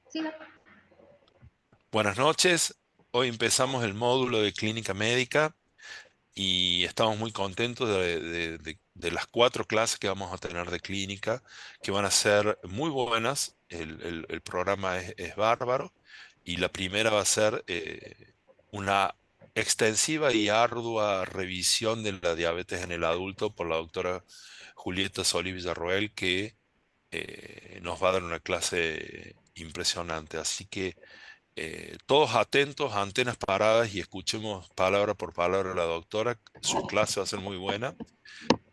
Sí, Buenas noches. Hoy empezamos el módulo de clínica médica y estamos muy contentos de las 4 clases que vamos a tener de clínica, que van a ser muy buenas. El programa es bárbaro y la primera va a ser una extensiva y ardua revisión de la diabetes en el adulto por la doctora Julieta Solís Villarroel, que nos va a dar una clase impresionante. Así que todos atentos, antenas paradas y escuchemos palabra por palabra a la doctora. Su clase va a ser muy buena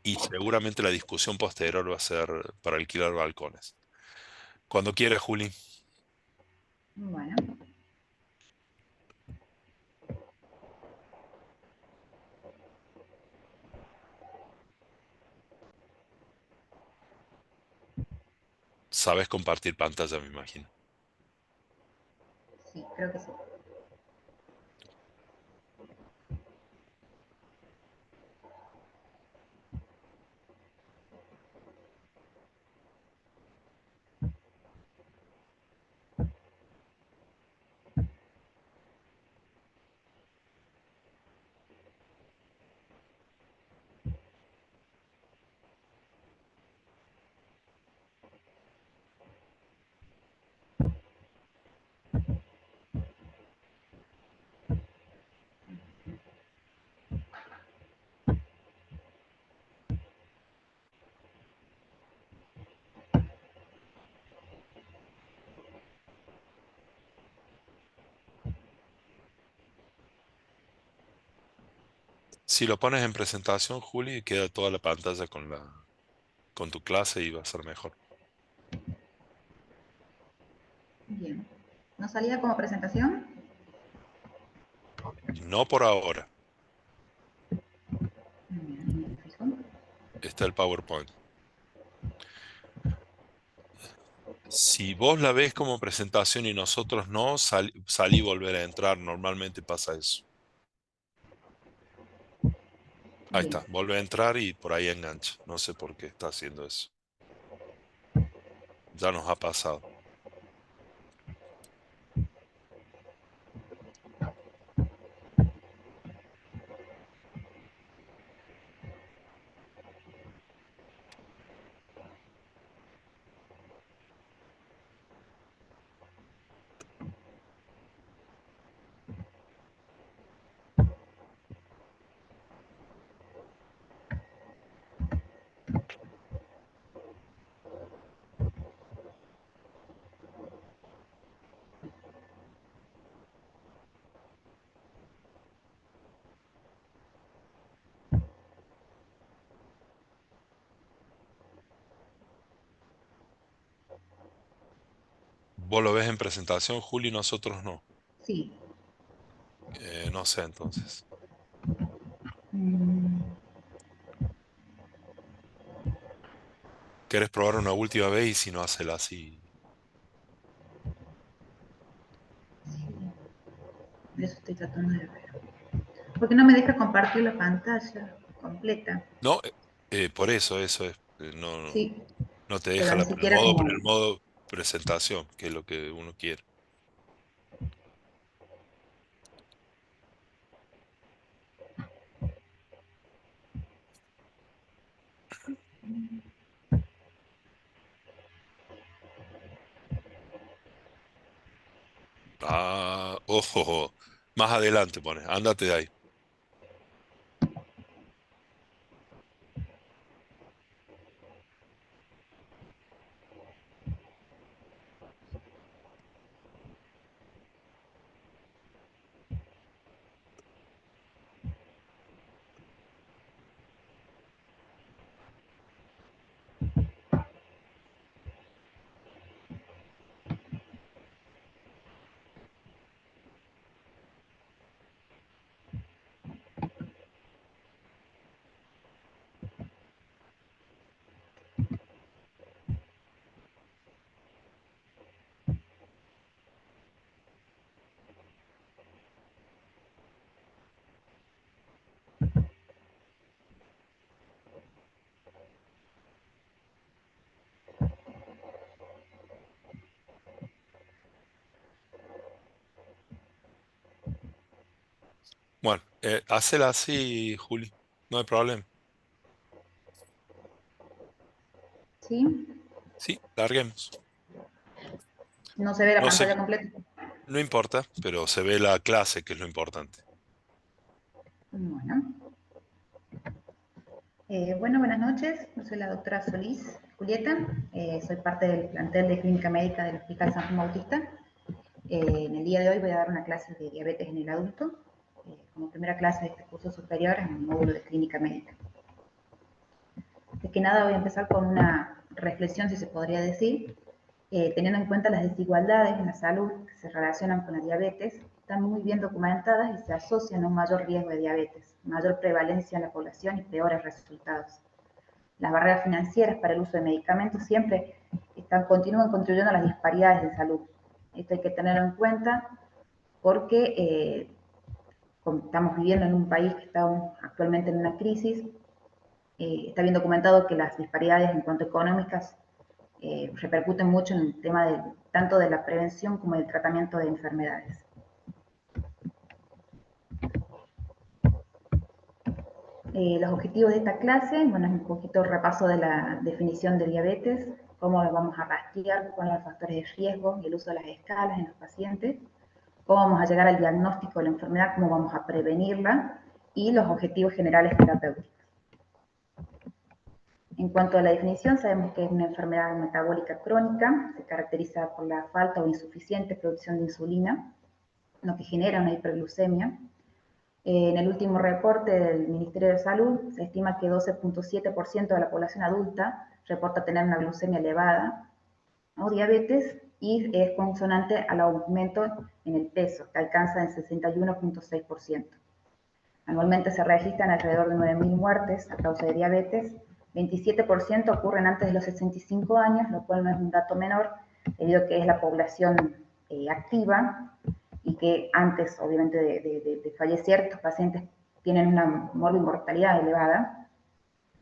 y seguramente la discusión posterior va a ser para alquilar balcones. Cuando quiera, Juli, bueno, sabes compartir pantalla, me imagino. sí, creo que sí. Si lo pones en presentación, Juli, queda toda la pantalla con tu clase y va a ser mejor. Bien. ¿No salía como presentación? No por ahora. Bien, me fijo. Está el PowerPoint. Si vos la ves como presentación y nosotros no, salí y volver a entrar. Normalmente pasa eso. Ahí Bien. está, vuelve a entrar y por ahí engancha. No sé por qué está haciendo eso. Ya nos ha pasado. Vos lo ves en presentación, Juli, nosotros no. Sí. No sé entonces. Mm, ¿Querés probar una última vez y si no, hacela así? eso estoy tratando de ver. ¿Por qué no me deja compartir la pantalla completa? No, por eso es. Sí, No te pero deja ni siquiera como... el modo presentación, que es lo que uno quiere. Ah, ojo, más adelante pone, ándate de ahí. Bueno, hacela así, Juli. No hay problema. ¿Sí? Sí, larguemos. No se ve la No sé, pantalla completa. no importa, pero se ve la clase, que es lo importante. Bueno. Bueno, buenas noches. Yo soy la doctora Solís Julieta. Soy parte del plantel de clínica médica del Hospital San Juan Bautista. En el día de hoy voy a dar una clase de diabetes en el adulto, como primera clase de este curso superior en el módulo de clínica médica. De que nada voy a empezar con una reflexión, si se podría decir, teniendo en cuenta las desigualdades en la salud que se relacionan con la diabetes, están muy bien documentadas y se asocian a un mayor riesgo de diabetes, mayor prevalencia en la población y peores resultados. Las barreras financieras para el uso de medicamentos siempre continúan contribuyendo a las disparidades de salud. Esto hay que tenerlo en cuenta porque estamos viviendo en un país que está actualmente en una crisis. Está bien documentado que las disparidades en cuanto a económicas repercuten mucho en el tema tanto de la prevención como del tratamiento de enfermedades. Los objetivos de esta clase, bueno, es un poquito repaso de la definición de diabetes, cómo lo vamos a rastrear, cuáles son los factores de riesgo y el uso de las escalas en los pacientes, cómo vamos a llegar al diagnóstico de la enfermedad, cómo vamos a prevenirla y los objetivos generales terapéuticos. En cuanto a la definición, sabemos que es una enfermedad metabólica crónica, se caracteriza por la falta o insuficiente producción de insulina, lo que genera una hiperglucemia. En el último reporte del Ministerio de Salud se estima que 12.7% de la población adulta reporta tener una glucemia elevada o diabetes y es consonante al aumento en el peso, que alcanza el 61.6%. Anualmente se registran alrededor de 9.000 muertes a causa de diabetes. 27% ocurren antes de los 65 años, lo cual no es un dato menor, debido a que es la población activa y que antes, obviamente, de fallecer, estos pacientes tienen una mortalidad elevada.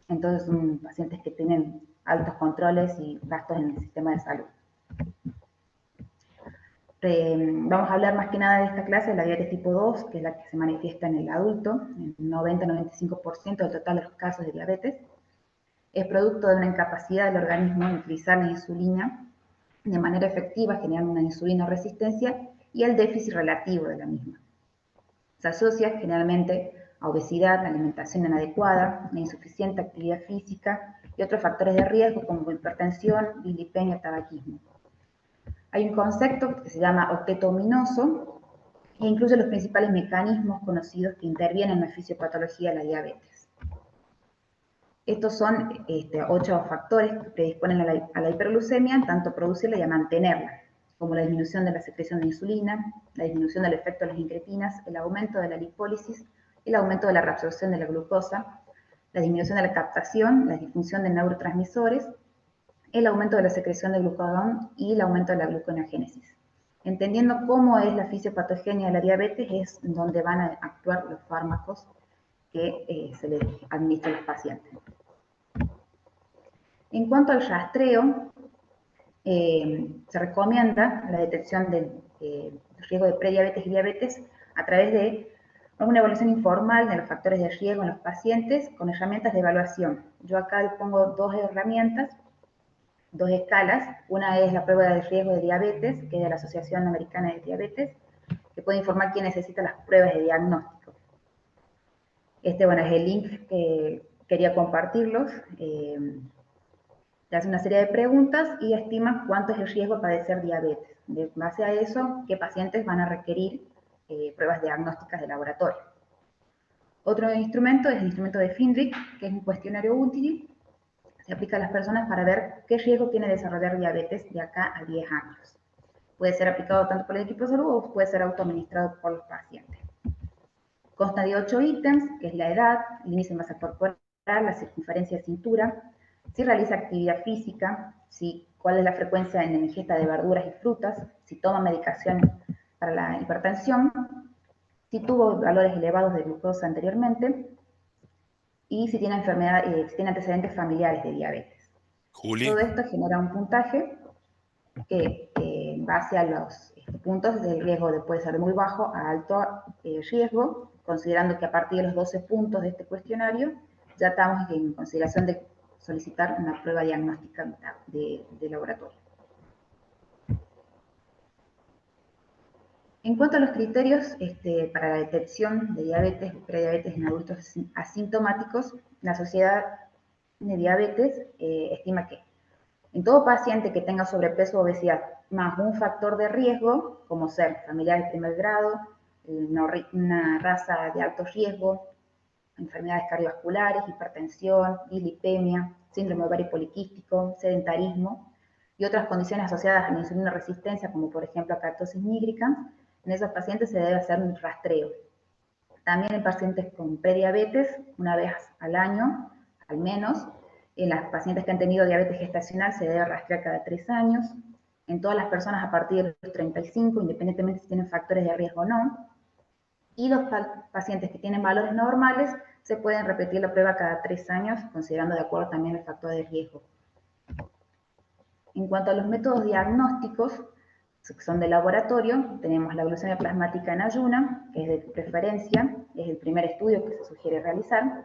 Entonces, son pacientes que tienen altos controles y gastos en el sistema de salud. Vamos a hablar más que nada de esta clase, de la diabetes tipo 2, que es la que se manifiesta en el adulto, en 90-95% del total de los casos de diabetes. Es producto de una incapacidad del organismo de utilizar la insulina de manera efectiva, generando una insulina resistencia y el déficit relativo de la misma. Se asocia generalmente a obesidad, alimentación inadecuada, una insuficiente actividad física y otros factores de riesgo como hipertensión, dislipemia, tabaquismo. Hay un concepto que se llama octeto ominoso e incluye los principales mecanismos conocidos que intervienen en la fisiopatología de la diabetes. Estos son 8 factores que predisponen a la hiperglucemia, tanto producirla y a mantenerla, como la disminución de la secreción de insulina, la disminución del efecto de las incretinas, el aumento de la lipólisis, el aumento de la reabsorción de la glucosa, la disminución de la captación, la disfunción de neurotransmisores, el aumento de la secreción de glucagón y el aumento de la gluconeogénesis. Entendiendo cómo es la fisiopatogenia de la diabetes es donde van a actuar los fármacos que se les administran a los pacientes. En cuanto al rastreo, se recomienda la detección del riesgo de prediabetes y diabetes a través de una evaluación informal de los factores de riesgo en los pacientes con herramientas de evaluación. Yo acá pongo 2 herramientas, 2 escalas. Una es la prueba de riesgo de diabetes, que es de la Asociación Americana de Diabetes, que puede informar quién necesita las pruebas de diagnóstico. Bueno, es el link que quería compartirlos. Te hace una serie de preguntas y estima cuánto es el riesgo de padecer diabetes. De base a eso, qué pacientes van a requerir pruebas diagnósticas de laboratorio. Otro instrumento es el instrumento de Findrich, que es un cuestionario útil. Se aplica a las personas para ver qué riesgo tiene desarrollar diabetes de acá a 10 años. Puede ser aplicado tanto por el equipo de salud o puede ser autoadministrado por los pacientes. Consta de 8 ítems, que es la edad, el índice de masa corporal, la circunferencia de cintura, si realiza actividad física, cuál es la frecuencia en la ingesta de verduras y frutas, si toma medicación para la hipertensión, si tuvo valores elevados de glucosa anteriormente y si tiene si tiene antecedentes familiares de diabetes. Juli, Todo esto genera un puntaje que en base a los puntos del riesgo puede ser muy bajo a alto riesgo, considerando que a partir de los 12 puntos de este cuestionario ya estamos en consideración de solicitar una prueba diagnóstica de laboratorio. En cuanto a los criterios para la detección de diabetes y prediabetes en adultos asintomáticos, la Sociedad de Diabetes estima que en todo paciente que tenga sobrepeso o obesidad, más un factor de riesgo, como ser familiar de primer grado, una raza de alto riesgo, enfermedades cardiovasculares, hipertensión, dislipemia, síndrome ovario poliquístico, sedentarismo y otras condiciones asociadas a la insulina resistencia, como por ejemplo acatosis nígrica, en esos pacientes se debe hacer un rastreo. También en pacientes con prediabetes, una vez al año, al menos. En las pacientes que han tenido diabetes gestacional se debe rastrear cada 3 años. En todas las personas a partir de los 35, independientemente si tienen factores de riesgo o no. Y los pacientes que tienen valores normales se pueden repetir la prueba cada 3 años, considerando de acuerdo también el factor de riesgo. En cuanto a los métodos diagnósticos, que son de laboratorio, tenemos la glucemia plasmática en ayuna, que es de preferencia, es el primer estudio que se sugiere realizar.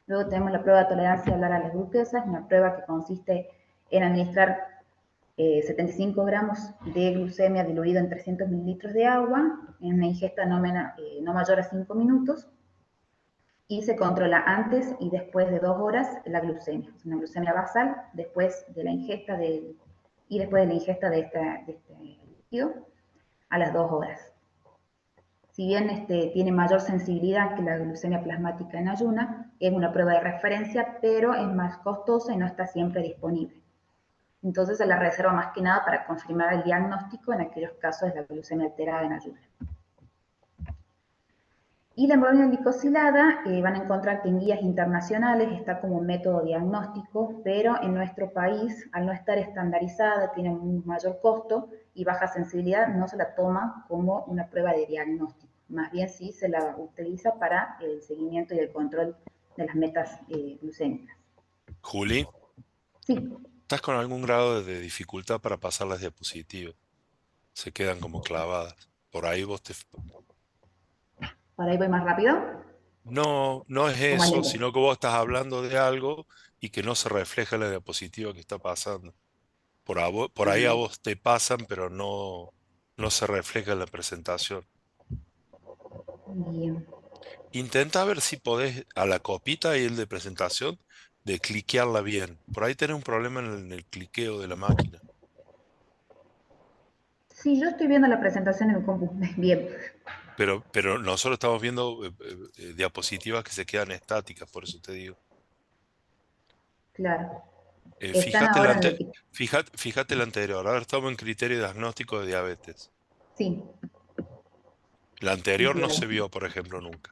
Luego tenemos la prueba de tolerancia oral a las glucosas, una prueba que consiste en administrar 75 gramos de glucemia diluido en 300 mililitros de agua, en una ingesta no mayor a 5 minutos, y se controla antes y después de 2 horas la glucemia. Es una glucemia basal después de la ingesta de este líquido a las 2 horas. Si bien tiene mayor sensibilidad que la glucemia plasmática en ayuna, es una prueba de referencia, pero es más costosa y no está siempre disponible. Entonces se la reserva más que nada para confirmar el diagnóstico en aquellos casos de la glucemia alterada en ayuna. Y la hemoglobina glicosilada van a encontrar que en guías internacionales está como un método diagnóstico, pero en nuestro país, al no estar estandarizada, tiene un mayor costo y baja sensibilidad, no se la toma como una prueba de diagnóstico. Más bien sí se la utiliza para el seguimiento y el control de las metas glucémicas. Juli, Sí. ¿estás con algún grado de dificultad para pasar las diapositivas? Se quedan como clavadas. Por ahí vos te... ¿Para ahí voy más rápido No, no es o más eso, lento? sino que vos estás hablando de algo y que no se refleja en la diapositiva que está pasando. Por ahí a vos te pasan, pero no, no se refleja en la presentación. Bien. Intenta ver si podés a la copita y el de presentación de cliquearla bien. Por ahí tenés un problema en el cliqueo de la máquina. Sí, yo estoy viendo la presentación en el compu. Bien, Pero nosotros estamos viendo diapositivas que se quedan estáticas, por eso te digo. claro. Están Fíjate la ahora en lo que... fíjate la anterior. Ahora estamos en criterio diagnóstico de diabetes. Sí, La anterior no bien. se vio, por ejemplo, nunca.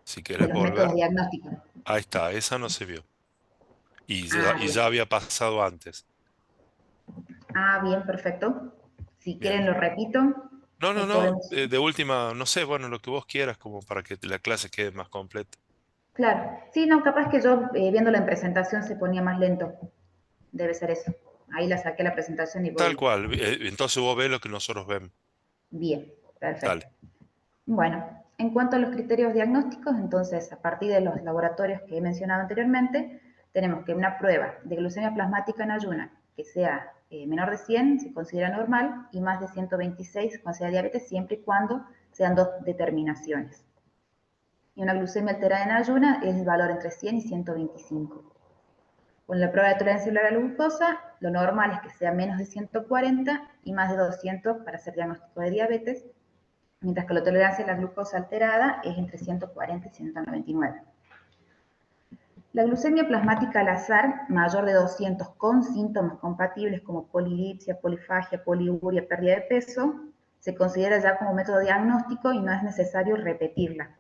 Si De querés los métodos volver, diagnósticos. ahí está, esa no se vio. Ah, Y bien. ya había pasado antes. Ah, bien, perfecto. Si quieren Bien. lo repito, No, no, o no. podemos... De última, no sé, bueno, lo que vos quieras, como para que la clase quede más completa. Claro. Sí, no, capaz que yo viéndolo en presentación se ponía más lento. Debe ser eso. Ahí la saqué la presentación y Tal voy cual. Entonces vos ves lo que nosotros vemos. bien. Perfecto. Dale. Bueno, en cuanto a los criterios diagnósticos, entonces, a partir de los laboratorios que he mencionado anteriormente, tenemos que una prueba de glucemia plasmática en ayuna que sea menor de 100 se considera normal y más de 126 se considera diabetes siempre y cuando sean dos determinaciones. Y una glucemia alterada en ayuna es el valor entre 100 y 125. Con la prueba de tolerancia a la glucosa, lo normal es que sea menos de 140 y más de 200 para hacer diagnóstico de diabetes, mientras que la tolerancia a la glucosa alterada es entre 140 y 199. La glucemia plasmática al azar mayor de 200 con síntomas compatibles como polidipsia, polifagia, poliuria, pérdida de peso, se considera ya como método diagnóstico y no es necesario repetirla.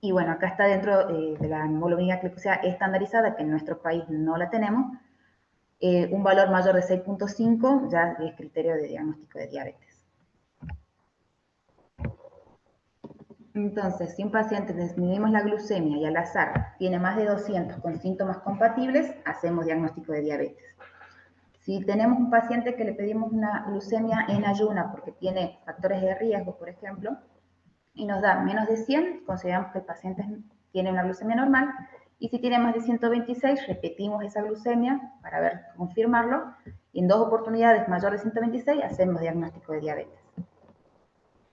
Y bueno, acá está dentro de la hemoglobina glucosa estandarizada, que en nuestro país no la tenemos, un valor mayor de 6.5 ya es criterio de diagnóstico de diabetes. Entonces, si un paciente disminuimos la glucemia y al azar tiene más de 200 con síntomas compatibles, hacemos diagnóstico de diabetes. Si tenemos un paciente que le pedimos una glucemia en ayuna porque tiene factores de riesgo, por ejemplo, y nos da menos de 100, consideramos que el paciente tiene una glucemia normal, y si tiene más de 126, repetimos esa glucemia para ver, confirmarlo, y en 2 oportunidades mayor de 126 hacemos diagnóstico de diabetes.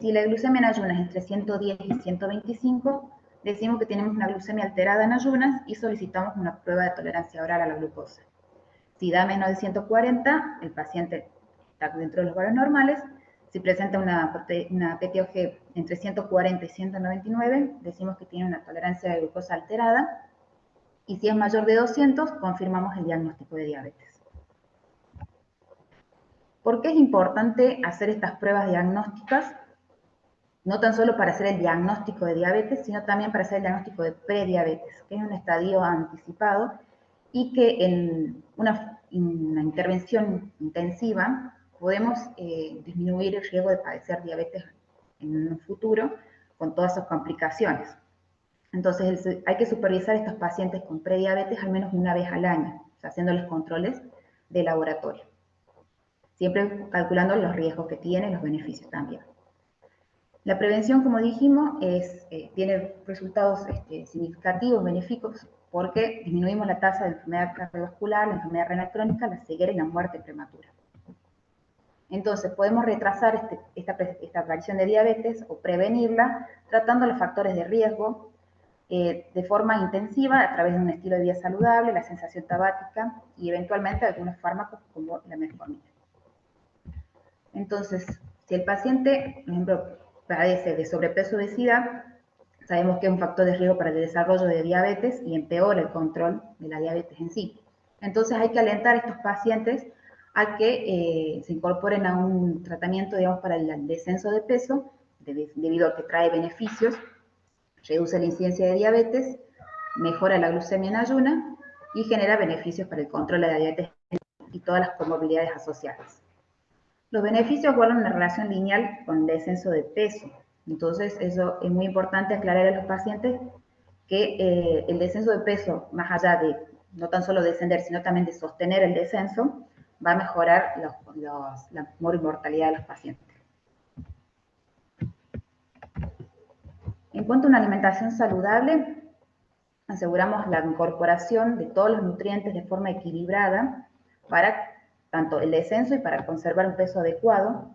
Si la glucemia en ayunas es entre 110 y 125, decimos que tenemos una glucemia alterada en ayunas y solicitamos una prueba de tolerancia oral a la glucosa. Si da menos de 140, el paciente está dentro de los valores normales. Si presenta una PTOG entre 140 y 199, decimos que tiene una tolerancia de glucosa alterada. Y si es mayor de 200, confirmamos el diagnóstico de diabetes. ¿Por qué es importante hacer estas pruebas diagnósticas? No tan solo para hacer el diagnóstico de diabetes, sino también para hacer el diagnóstico de prediabetes, que es un estadio anticipado y que en una intervención intensiva podemos disminuir el riesgo de padecer diabetes en un futuro con todas sus complicaciones. Entonces hay que supervisar a estos pacientes con prediabetes al menos una vez al año, o sea, haciéndoles controles de laboratorio, siempre calculando los riesgos que tiene y los beneficios también. La prevención, como dijimos, tiene resultados significativos, benéficos, porque disminuimos la tasa de enfermedad cardiovascular, la enfermedad renal crónica, la ceguera y la muerte prematura. Entonces, podemos retrasar esta aparición de diabetes o prevenirla tratando los factores de riesgo de forma intensiva a través de un estilo de vida saludable, la sensación tabática y eventualmente algunos fármacos como la metformina. Entonces, si el paciente, por ejemplo, padece de sobrepeso o obesidad, sabemos que es un factor de riesgo para el desarrollo de diabetes y empeora el control de la diabetes en sí. Entonces hay que alentar a estos pacientes a que se incorporen a un tratamiento, digamos, para el descenso de peso, debido a que trae beneficios, reduce la incidencia de diabetes, mejora la glucemia en ayuna y genera beneficios para el control de la diabetes y todas las comorbilidades asociadas. Los beneficios guardan una relación lineal con el descenso de peso. Entonces, eso es muy importante aclarar a los pacientes que el descenso de peso, más allá de no tan solo descender, sino también de sostener el descenso, va a mejorar la mortalidad de los pacientes. En cuanto a una alimentación saludable, aseguramos la incorporación de todos los nutrientes de forma equilibrada para tanto el descenso y para conservar un peso adecuado,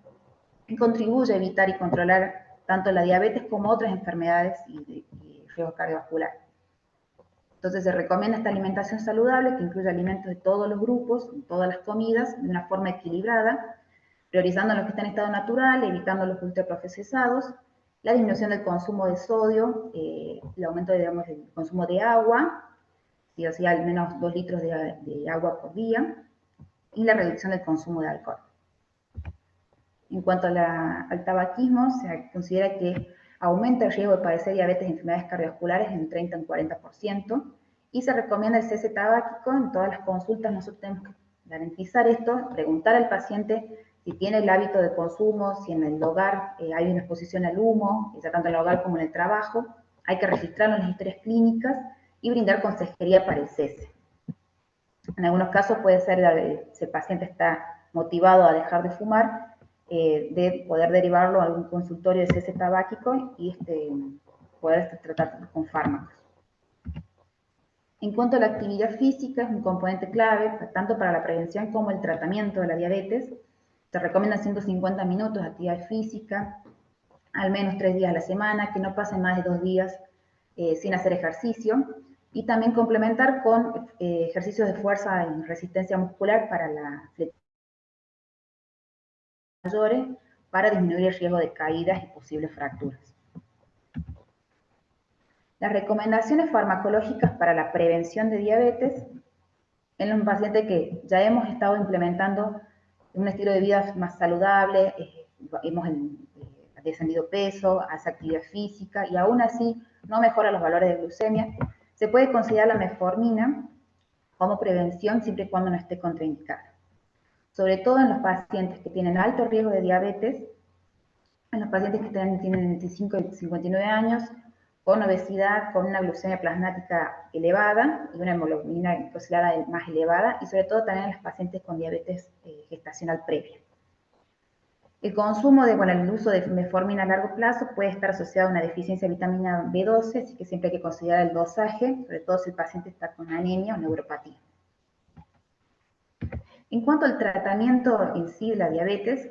y contribuye a evitar y controlar tanto la diabetes como otras enfermedades y riesgo cardiovascular. Entonces se recomienda esta alimentación saludable que incluye alimentos de todos los grupos, en todas las comidas, de una forma equilibrada, priorizando los que están en estado natural, evitando los ultraprocesados, la disminución del consumo de sodio, el aumento, digamos, del consumo de agua, sí o sí al menos 2 litros de agua por día, y la reducción del consumo de alcohol. En cuanto al tabaquismo, se considera que aumenta el riesgo de padecer diabetes y enfermedades cardiovasculares en un 30 a un 40%, y se recomienda el cese tabáquico. En todas las consultas nosotros tenemos que garantizar esto, preguntar al paciente si tiene el hábito de consumo, si en el hogar hay una exposición al humo, ya tanto en el hogar como en el trabajo. Hay que registrarlo en las historias clínicas y brindar consejería para el cese. En algunos casos puede ser, si el paciente está motivado a dejar de fumar, de poder derivarlo a algún consultorio de cese tabáquico y poder tratar con fármacos. En cuanto a la actividad física, es un componente clave tanto para la prevención como el tratamiento de la diabetes. Se recomienda 150 minutos de actividad física, al menos 3 días a la semana, que no pasen más de 2 días sin hacer ejercicio, y también complementar con ejercicios de fuerza y resistencia muscular para la flexibilidad mayores, para disminuir el riesgo de caídas y posibles fracturas. Las recomendaciones farmacológicas para la prevención de diabetes en un paciente que ya hemos estado implementando un estilo de vida más saludable, hemos descendido peso, hace actividad física y aún así no mejora los valores de glucemia, se puede considerar la metformina como prevención siempre y cuando no esté contraindicada. Sobre todo en los pacientes que tienen alto riesgo de diabetes, en los pacientes que tienen 25 y 59 años, con obesidad, con una glucemia plasmática elevada y una hemoglobina glicosilada más elevada, y sobre todo también en las pacientes con diabetes gestacional previa. El consumo de, el uso de metformina a largo plazo puede estar asociado a una deficiencia de vitamina B12, así que siempre hay que considerar el dosaje, sobre todo si el paciente está con anemia o neuropatía. En cuanto al tratamiento en sí de la diabetes,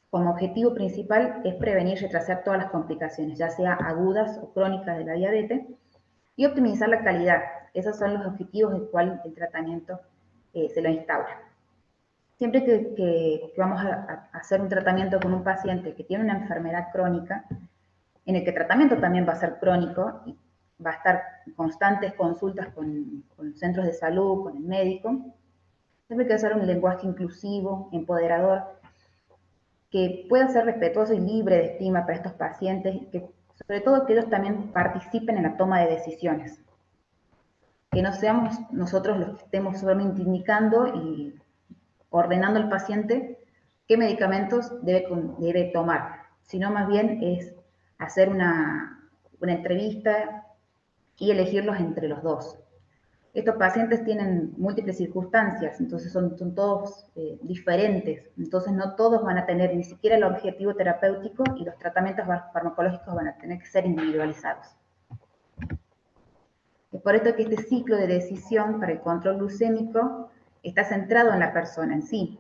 como objetivo principal es prevenir y retrasar todas las complicaciones, ya sea agudas o crónicas de la diabetes, y optimizar la calidad. Esos son los objetivos del cual el tratamiento se lo instaura. Siempre que vamos a hacer un tratamiento con un paciente que tiene una enfermedad crónica, en el que el tratamiento también va a ser crónico, y va a estar constantes consultas con centros de salud, con el médico, siempre hay que usar un lenguaje inclusivo, empoderador, que pueda ser respetuoso y libre de estigma para estos pacientes, y que sobre todo que ellos también participen en la toma de decisiones. Que no seamos nosotros los que estemos solamente indicando y ordenando al paciente qué medicamentos debe tomar, sino más bien es hacer una entrevista y elegirlos entre los dos. Estos pacientes tienen múltiples circunstancias, entonces son todos diferentes, entonces no todos van a tener ni siquiera el objetivo terapéutico, y los tratamientos farmacológicos van a tener que ser individualizados. Es por esto que este ciclo de decisión para el control glucémico está centrado en la persona en sí.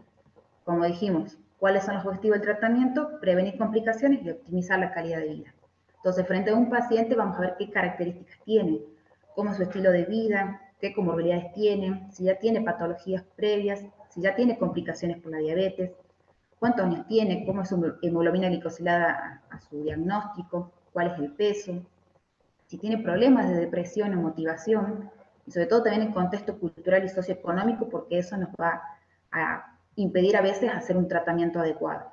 Como dijimos, ¿cuáles son los objetivos del tratamiento? Prevenir complicaciones y optimizar la calidad de vida. Entonces, frente a un paciente vamos a ver qué características tiene, cómo es su estilo de vida, qué comorbilidades tiene, si ya tiene patologías previas, si ya tiene complicaciones por la diabetes, cuántos años tiene, cómo es su hemoglobina glicosilada a su diagnóstico, cuál es el peso, si tiene problemas de depresión o motivación, y sobre todo también en contexto cultural y socioeconómico, porque eso nos va a impedir a veces hacer un tratamiento adecuado.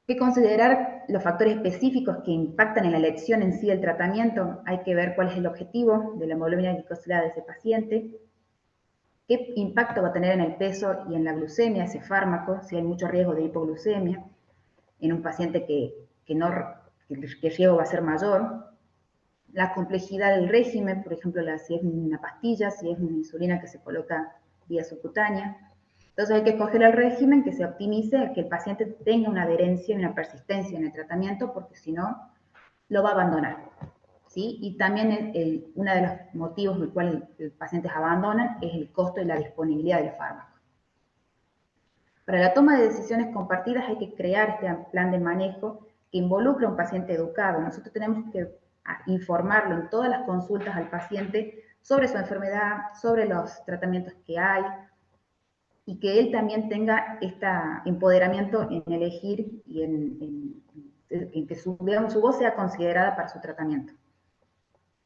Hay que considerar los factores específicos que impactan en la elección en sí del tratamiento. Hay que ver cuál es el objetivo de la hemoglobina glicosilada de ese paciente, qué impacto va a tener en el peso y en la glucemia ese fármaco, si hay mucho riesgo de hipoglucemia en un paciente que el riesgo va a ser mayor, la complejidad del régimen, por ejemplo, si es una pastilla, si es una insulina que se coloca vía subcutánea. Entonces hay que escoger el régimen que se optimice, que el paciente tenga una adherencia y una persistencia en el tratamiento, porque si no, lo va a abandonar. ¿Sí? Y también uno de los motivos por el cual los pacientes abandonan es el costo y la disponibilidad del fármaco. Para la toma de decisiones compartidas hay que crear este plan de manejo que involucre a un paciente educado. Nosotros tenemos que informarlo en todas las consultas al paciente sobre su enfermedad, sobre los tratamientos que hay, y que él también tenga este empoderamiento en elegir y en que su voz sea considerada para su tratamiento.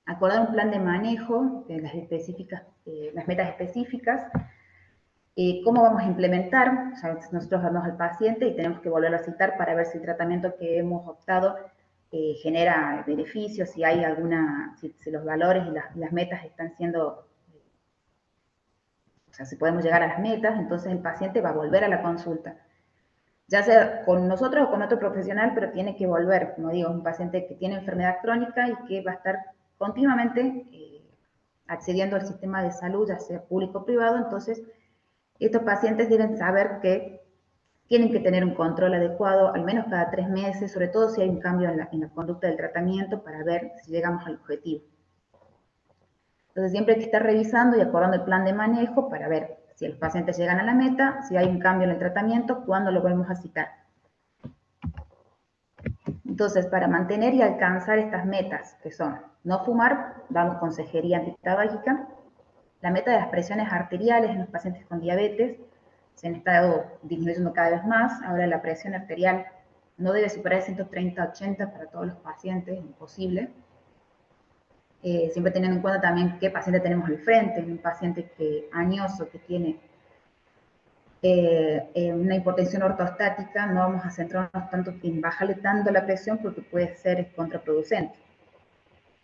Acordar un plan de manejo de las metas específicas, cómo vamos a implementar. O sea, nosotros vamos al paciente y tenemos que volverlo a citar para ver si el tratamiento que hemos optado genera beneficios, si hay si los valores y las metas están siendo, o sea, si podemos llegar a las metas. Entonces el paciente va a volver a la consulta, ya sea con nosotros o con otro profesional, pero tiene que volver. Como digo, es un paciente que tiene enfermedad crónica y que va a estar continuamente accediendo al sistema de salud, ya sea público o privado. Entonces estos pacientes deben saber que tienen que tener un control adecuado, al menos cada 3 meses, sobre todo si hay un cambio en la conducta del tratamiento, para ver si llegamos al objetivo. Entonces siempre hay que estar revisando y acordando el plan de manejo para ver si los pacientes llegan a la meta, si hay un cambio en el tratamiento, cuándo lo volvemos a citar. Entonces, para mantener y alcanzar estas metas, que son no fumar, damos consejería antitabáquica, la meta de las presiones arteriales en los pacientes con diabetes se han estado disminuyendo cada vez más. Ahora la presión arterial no debe superar 130/80 para todos los pacientes, es imposible. Siempre teniendo en cuenta también qué paciente tenemos al frente. Un paciente añoso que tiene una hipotensión ortostática, no vamos a centrarnos tanto en bajarle tanto la presión, porque puede ser contraproducente.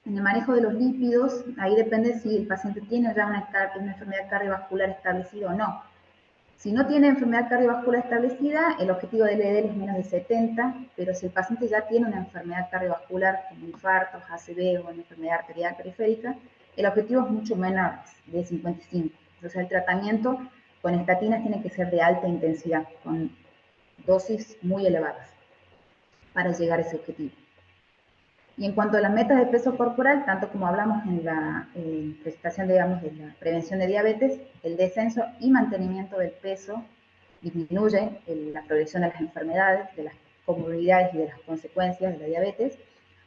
En el manejo de los lípidos, ahí depende si el paciente tiene ya una enfermedad cardiovascular establecida o no. Si no tiene enfermedad cardiovascular establecida, el objetivo del LDL es menos de 70, pero si el paciente ya tiene una enfermedad cardiovascular como infartos, ACV o una enfermedad arterial periférica, el objetivo es mucho menos de 55. Entonces el tratamiento con estatinas tiene que ser de alta intensidad, con dosis muy elevadas para llegar a ese objetivo. Y en cuanto a las metas de peso corporal, tanto como hablamos en la presentación, digamos, de la prevención de diabetes, el descenso y mantenimiento del peso disminuye la progresión de las enfermedades, de las comorbilidades y de las consecuencias de la diabetes,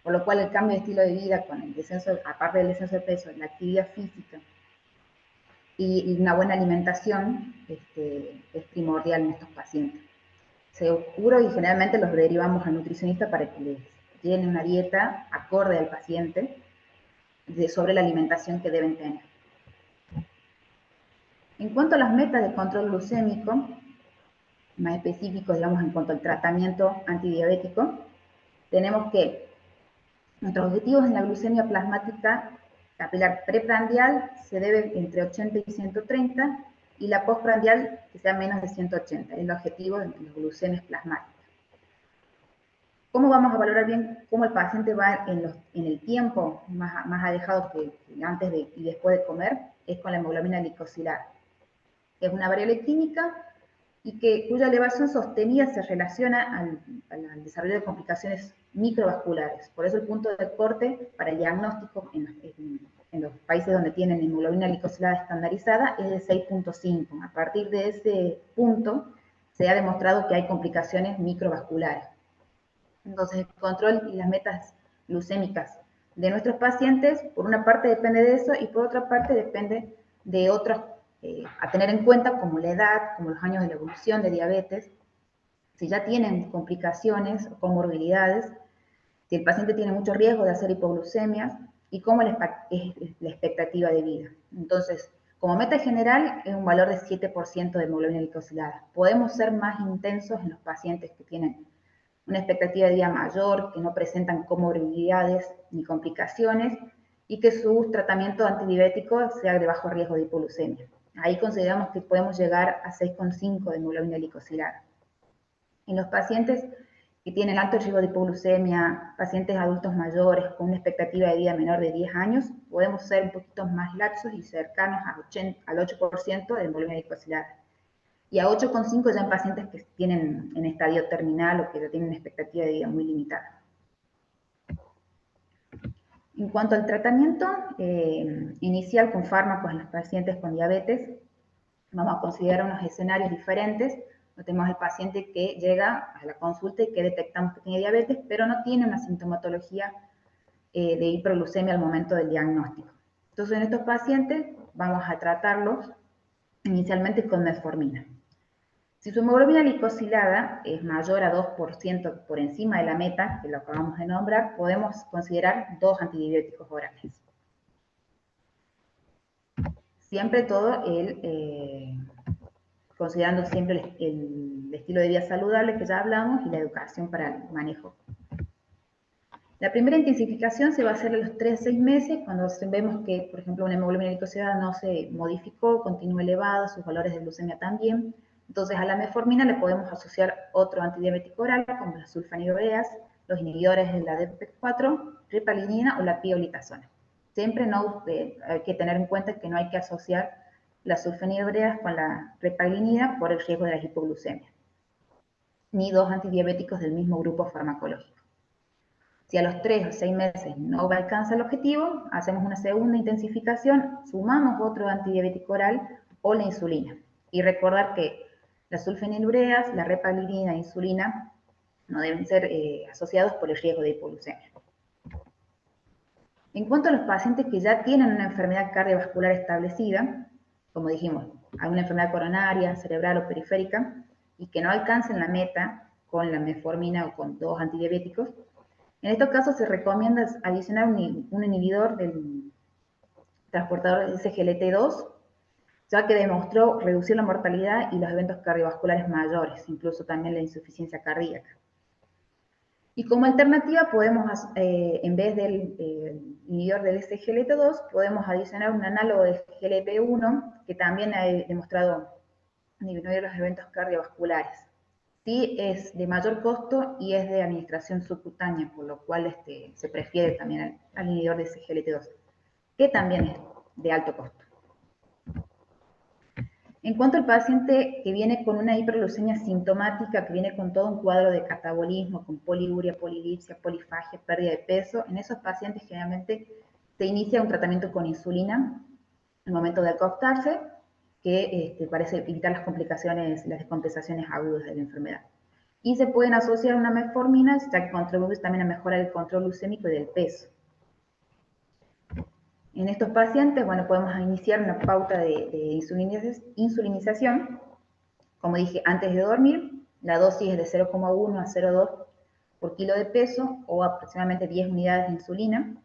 por lo cual el cambio de estilo de vida con el descenso, aparte del descenso de peso, la actividad física y una buena alimentación es primordial en estos pacientes. Seguro y generalmente los derivamos al nutricionista para que les llene una dieta acorde al paciente sobre la alimentación que deben tener. En cuanto a las metas de control glucémico, más específicos, digamos, en cuanto al tratamiento antidiabético, tenemos que nuestros objetivos en la glucemia plasmática capilar preprandial se debe entre 80 y 130 y la postprandial que sea menos de 180, es el objetivo de las glucemias plasmáticas. ¿Cómo vamos a valorar bien cómo el paciente va en el tiempo más alejado que antes y después de comer? Es con la hemoglobina glicosilada. Es una variable clínica y cuya elevación sostenida se relaciona al desarrollo de complicaciones microvasculares. Por eso el punto de corte para el diagnóstico en los países donde tienen hemoglobina glicosilada estandarizada es de 6.5. A partir de ese punto se ha demostrado que hay complicaciones microvasculares. Entonces, el control y las metas glucémicas de nuestros pacientes, por una parte depende de eso y por otra parte depende de otros a tener en cuenta como la edad, como los años de la evolución de diabetes, si ya tienen complicaciones o comorbilidades, si el paciente tiene mucho riesgo de hacer hipoglucemias y cómo es la expectativa de vida. Entonces, como meta general es un valor de 7% de hemoglobina glicosilada. Podemos ser más intensos en los pacientes que tienen una expectativa de vida mayor, que no presentan comorbilidades ni complicaciones y que su tratamiento antidiabético sea de bajo riesgo de hipoglucemia. Ahí consideramos que podemos llegar a 6,5 de hemoglobina glicosilada. En los pacientes que tienen alto riesgo de hipoglucemia, pacientes adultos mayores con una expectativa de vida menor de 10 años, podemos ser un poquito más laxos y cercanos al 8% de hemoglobina glicosilada. Y a 8,5 ya en pacientes que tienen en estadio terminal o que ya tienen una expectativa de vida muy limitada. En cuanto al tratamiento inicial con fármacos en los pacientes con diabetes, vamos a considerar unos escenarios diferentes. Tenemos el paciente que llega a la consulta y que detectamos que tiene diabetes, pero no tiene una sintomatología de hiperglucemia al momento del diagnóstico. Entonces, en estos pacientes vamos a tratarlos inicialmente con metformina. Si su hemoglobina glicosilada es mayor a 2% por encima de la meta, que lo acabamos de nombrar, podemos considerar 2 antibióticos orales. Siempre todo considerando siempre el estilo de vida saludable que ya hablamos y la educación para el manejo. La primera intensificación se va a hacer a los 3 a 6 meses, cuando vemos que, por ejemplo, una hemoglobina glicosilada no se modificó, continúa elevada, sus valores de glucemia también. Entonces, a la metformina le podemos asociar otro antidiabético oral, como las sulfanilureas, los inhibidores de la DPP4, ripalinina o la pioglitazona. Siempre hay que tener en cuenta que no hay que asociar las sulfanilureas con la repalinina por el riesgo de la hipoglucemia, ni dos antidiabéticos del mismo grupo farmacológico. Si a los 3 o 6 meses no alcanza el objetivo, hacemos una segunda intensificación, sumamos otro antidiabético oral o la insulina. Y recordar que las sulfenilureas, la repaglidina e insulina no deben ser asociados por el riesgo de hipoglucemia. En cuanto a los pacientes que ya tienen una enfermedad cardiovascular establecida, como dijimos, alguna enfermedad coronaria, cerebral o periférica, y que no alcancen la meta con la metformina o con 2 antidiabéticos, en estos casos se recomienda adicionar un inhibidor del transportador SGLT2, ya que demostró reducir la mortalidad y los eventos cardiovasculares mayores, incluso también la insuficiencia cardíaca. Y como alternativa podemos, en vez del inhibidor del SGLT2, podemos adicionar un análogo de GLP-1 que también ha demostrado disminuir los eventos cardiovasculares. Sí es de mayor costo y es de administración subcutánea, por lo cual se prefiere también al inhibidor de CGLT2, que también es de alto costo. En cuanto al paciente que viene con una hiperglucemia sintomática, que viene con todo un cuadro de catabolismo, con poliuria, polidipsia, polifagia, pérdida de peso, en esos pacientes generalmente se inicia un tratamiento con insulina en el momento de acostarse, que parece evitar las complicaciones, las descompensaciones agudas de la enfermedad. Y se pueden asociar una metformina, ya que contribuye también a mejorar el control glucémico y del peso. En estos pacientes, bueno, podemos iniciar una pauta de insulinización. Como dije, antes de dormir, la dosis es de 0,1 a 0,2 por kilo de peso o aproximadamente 10 unidades de insulina.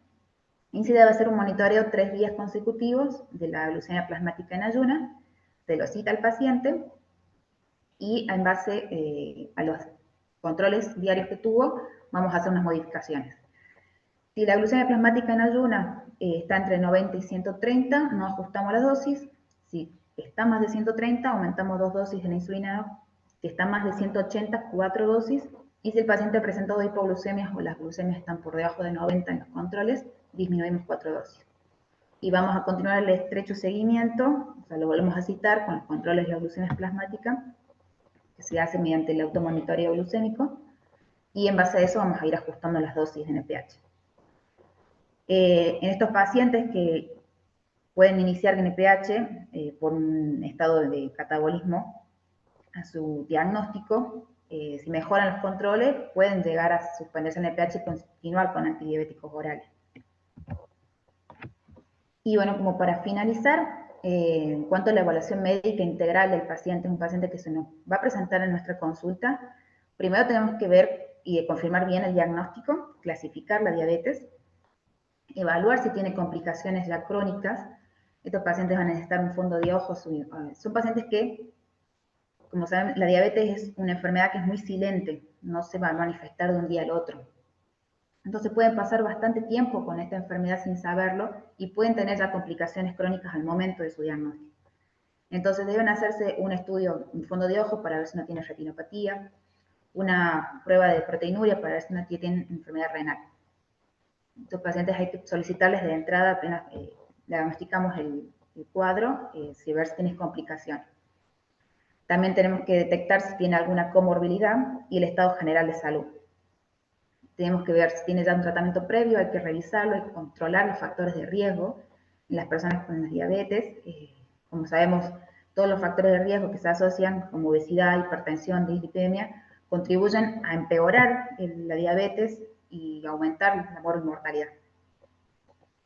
Y se debe hacer un monitoreo 3 días consecutivos de la glucemia plasmática en ayuna, se lo cita al paciente y en base a los controles diarios que tuvo, vamos a hacer unas modificaciones. Si la glucemia plasmática en ayuna está entre 90 y 130, no ajustamos la dosis. Si está más de 130, aumentamos 2 dosis de la insulina. Si está más de 180, 4 dosis. Y si el paciente ha presentado hipoglucemias o las glucemias están por debajo de 90 en los controles, disminuimos 4 dosis. Y vamos a continuar el estrecho seguimiento, o sea, lo volvemos a citar con los controles de la glucemia plasmática, que se hace mediante el automonitoreo glucémico. Y en base a eso vamos a ir ajustando las dosis de NPH. En estos pacientes que pueden iniciar NPH por un estado de catabolismo a su diagnóstico, si mejoran los controles, pueden llegar a suspenderse el NPH y continuar con antidiabéticos orales. Y bueno, como para finalizar, en cuanto a la evaluación médica integral del paciente, es un paciente que se nos va a presentar en nuestra consulta. Primero tenemos que ver y confirmar bien el diagnóstico, clasificar la diabetes, evaluar si tiene complicaciones ya crónicas. Estos pacientes van a necesitar un fondo de ojos. Son pacientes que, como saben, la diabetes es una enfermedad que es muy silente, no se va a manifestar de un día al otro. Entonces pueden pasar bastante tiempo con esta enfermedad sin saberlo y pueden tener ya complicaciones crónicas al momento de su diagnóstico. Entonces deben hacerse un estudio, un fondo de ojos para ver si no tiene retinopatía, una prueba de proteinuria para ver si no tiene enfermedad renal. Estos pacientes hay que solicitarles de entrada apenas diagnosticamos el cuadro, si ver si tienes complicaciones. También tenemos que detectar si tiene alguna comorbilidad y el estado general de salud. Tenemos que ver si tiene ya un tratamiento previo, hay que revisarlo, hay que controlar los factores de riesgo en las personas con diabetes. Como sabemos, todos los factores de riesgo que se asocian, como obesidad, hipertensión, dislipidemia, contribuyen a empeorar la diabetes y aumentar la mortalidad.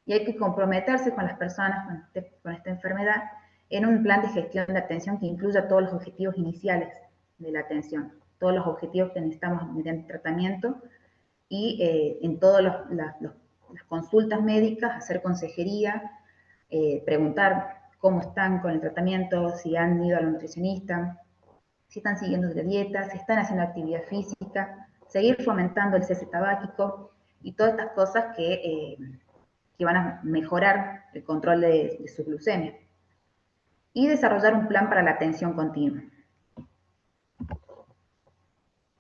Y hay que comprometerse con las personas con esta enfermedad en un plan de gestión de atención que incluya todos los objetivos iniciales de la atención, todos los objetivos que necesitamos mediante tratamiento y en todas las consultas médicas, hacer consejería, preguntar cómo están con el tratamiento, si han ido al nutricionista, si están siguiendo la dieta, si están haciendo actividad física, seguir fomentando el cese tabáquico y todas estas cosas que van a mejorar el control de su glucemia. Y desarrollar un plan para la atención continua.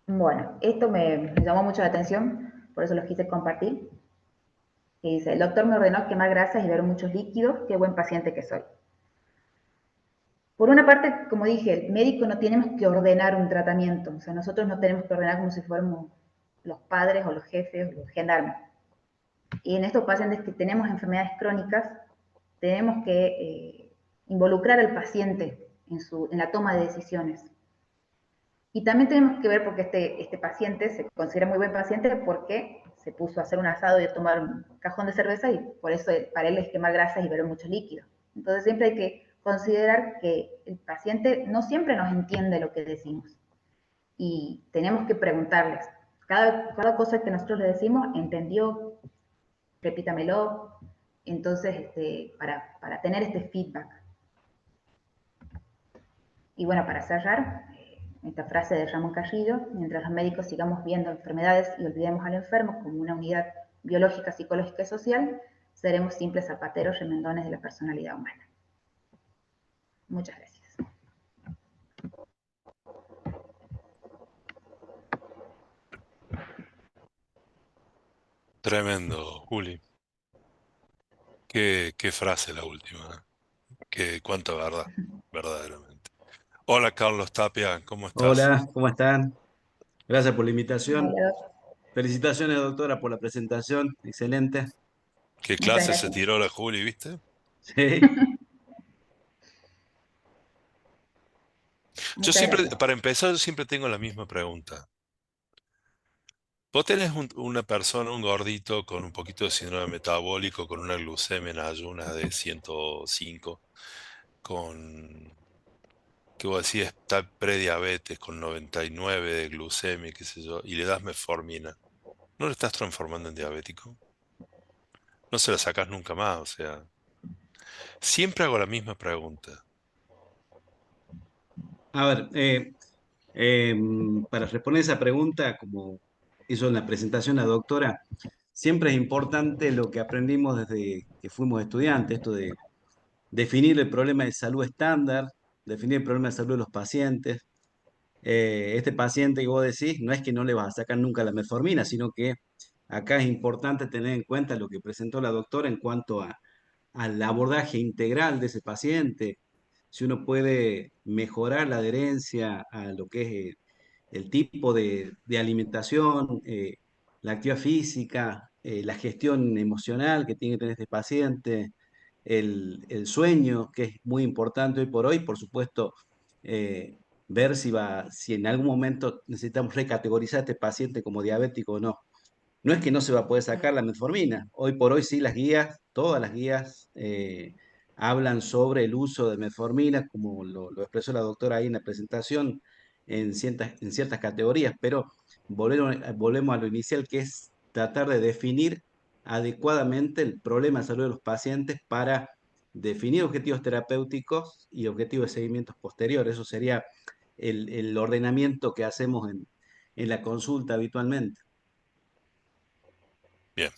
Bueno, esto me llamó mucho la atención, por eso los quise compartir. Que dice, el doctor me ordenó quemar grasas y beber muchos líquidos, qué buen paciente que soy. Por una parte, como dije, el médico no tenemos que ordenar un tratamiento, o sea, nosotros no tenemos que ordenar como si fuéramos los padres o los jefes o los gendarmes. Y en estos pacientes que tenemos enfermedades crónicas, tenemos que involucrar al paciente en la toma de decisiones. Y también tenemos que ver porque este paciente se considera muy buen paciente porque se puso a hacer un asado y a tomar un cajón de cerveza y por eso para él es quemar grasas y beber mucho líquido. Entonces siempre hay que considerar que el paciente no siempre nos entiende lo que decimos y tenemos que preguntarles. Cada cosa que nosotros le decimos, ¿entendió? Repítamelo. Entonces, para tener este feedback. Y bueno, para cerrar, esta frase de Ramón Carrillo, mientras los médicos sigamos viendo enfermedades y olvidemos al enfermo como una unidad biológica, psicológica y social, seremos simples zapateros remendones de la personalidad humana. Muchas gracias. Tremendo, Juli. Qué frase la última, ¿eh? Cuánta verdad, verdaderamente. Hola Carlos Tapia, ¿cómo estás? Hola, ¿cómo están? Gracias por la invitación. Hola, Felicitaciones, doctora, por la presentación. Excelente. ¿Qué muchas clase se gracias. tiró la Juli, viste? Sí. Yo Muchas siempre, gracias. para empezar, yo siempre tengo la misma pregunta. Vos tenés una persona, un gordito con un poquito de síndrome metabólico, con una glucemia en ayunas de 105, con, que vos decís, está prediabetes, con 99 de glucemia, qué sé yo, y le das metformina. ¿No lo estás transformando en diabético? No se la sacás nunca más, o sea. Siempre hago la misma pregunta. A ver, eh, para responder esa pregunta, como hizo en la presentación la doctora, siempre es importante lo que aprendimos desde que fuimos estudiantes, esto de definir el problema de salud estándar, definir el problema de salud de los pacientes. Este paciente que vos decís, no es que no le vas a sacar nunca la metformina, sino que acá es importante tener en cuenta lo que presentó la doctora en cuanto al abordaje integral de ese paciente, si uno puede mejorar la adherencia a lo que es el tipo de alimentación, la actividad física, la gestión emocional que tiene que tener este paciente, el sueño, que es muy importante hoy por hoy, por supuesto, eh, ver si en algún momento necesitamos recategorizar a este paciente como diabético o no. No es que no se va a poder sacar la metformina. Hoy por hoy sí las guías, todas las guías hablan sobre el uso de metformina, como lo expresó la doctora ahí en la presentación, en ciertas categorías, pero volvemos a lo inicial, que es tratar de definir adecuadamente el problema de salud de los pacientes para definir objetivos terapéuticos y objetivos de seguimiento posteriores. Eso sería el ordenamiento que hacemos en la consulta habitualmente. Bien.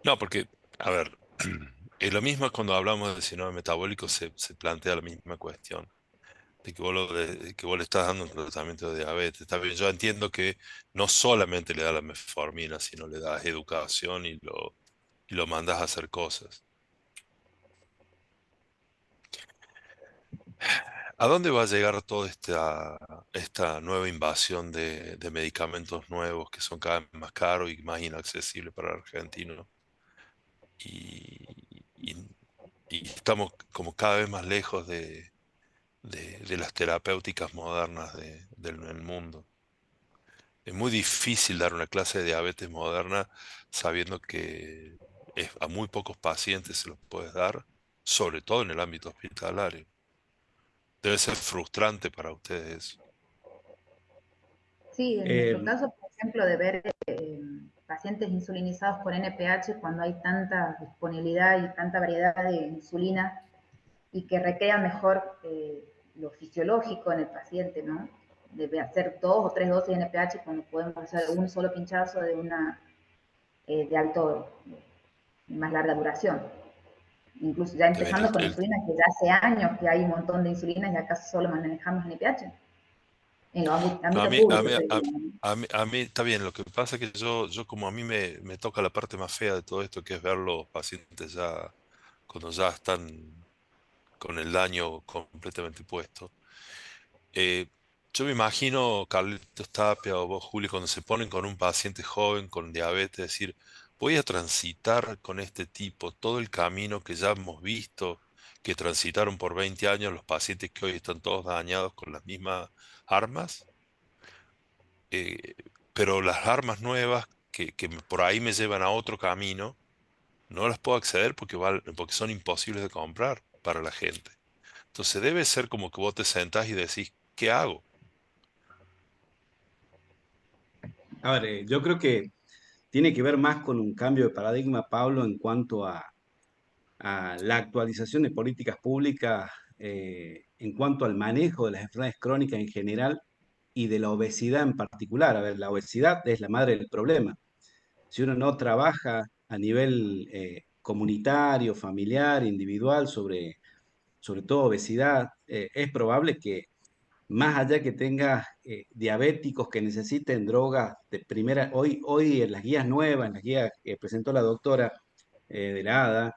No, porque, a ver, es lo mismo cuando hablamos de síndrome metabólico, se plantea la misma cuestión, de que que vos le estás dando un tratamiento de diabetes. Está bien, yo entiendo que no solamente le das la metformina, sino le das educación y lo mandas a hacer cosas. ¿A dónde va a llegar toda esta nueva invasión de medicamentos nuevos que son cada vez más caros y más inaccesibles para el argentino? Y, y- y estamos como cada vez más lejos de las terapéuticas modernas del mundo. Es muy difícil dar una clase de diabetes moderna sabiendo que a muy pocos pacientes se los puedes dar, sobre todo en el ámbito hospitalario. Debe ser frustrante para ustedes. Sí, en nuestro Eh, caso, por ejemplo, de ver pacientes insulinizados por NPH cuando hay tanta disponibilidad y tanta variedad de insulina y que recrea mejor lo fisiológico en el paciente, ¿no? Debe hacer 2 o 3 dosis de NPH cuando podemos hacer un solo pinchazo de una de alto, más larga duración. Incluso ya Está bien, empezando con insulina, que ya hace años que hay un montón de insulinas y acá solo manejamos NPH, en los no, ámbito público, a mí está bien. Lo que pasa es que yo como a mí me toca la parte más fea de todo esto, que es ver los pacientes ya cuando ya están con el daño completamente puesto. Eh, yo me imagino, Carlitos Tapia o vos, Juli, cuando se ponen con un paciente joven con diabetes, decir, voy a transitar con este tipo todo el camino que ya hemos visto, que transitaron por 20 años los pacientes que hoy están todos dañados con las mismas armas, eh, pero las armas nuevas por ahí me llevan a otro camino, no las puedo acceder porque son imposibles de comprar para la gente. Entonces debe ser como que vos te sentás y decís, ¿qué hago? a ver, yo creo que tiene que ver más con un cambio de paradigma, Pablo, en cuanto a la actualización de políticas públicas, en cuanto al manejo de las enfermedades crónicas en general y de la obesidad en particular. A ver, la obesidad es la madre del problema. Si uno no trabaja a nivel comunitario, familiar, individual, sobre todo obesidad, es probable que más allá que tenga diabéticos que necesiten drogas de primera, hoy en las guías nuevas, en las guías que presentó la doctora de la ADA,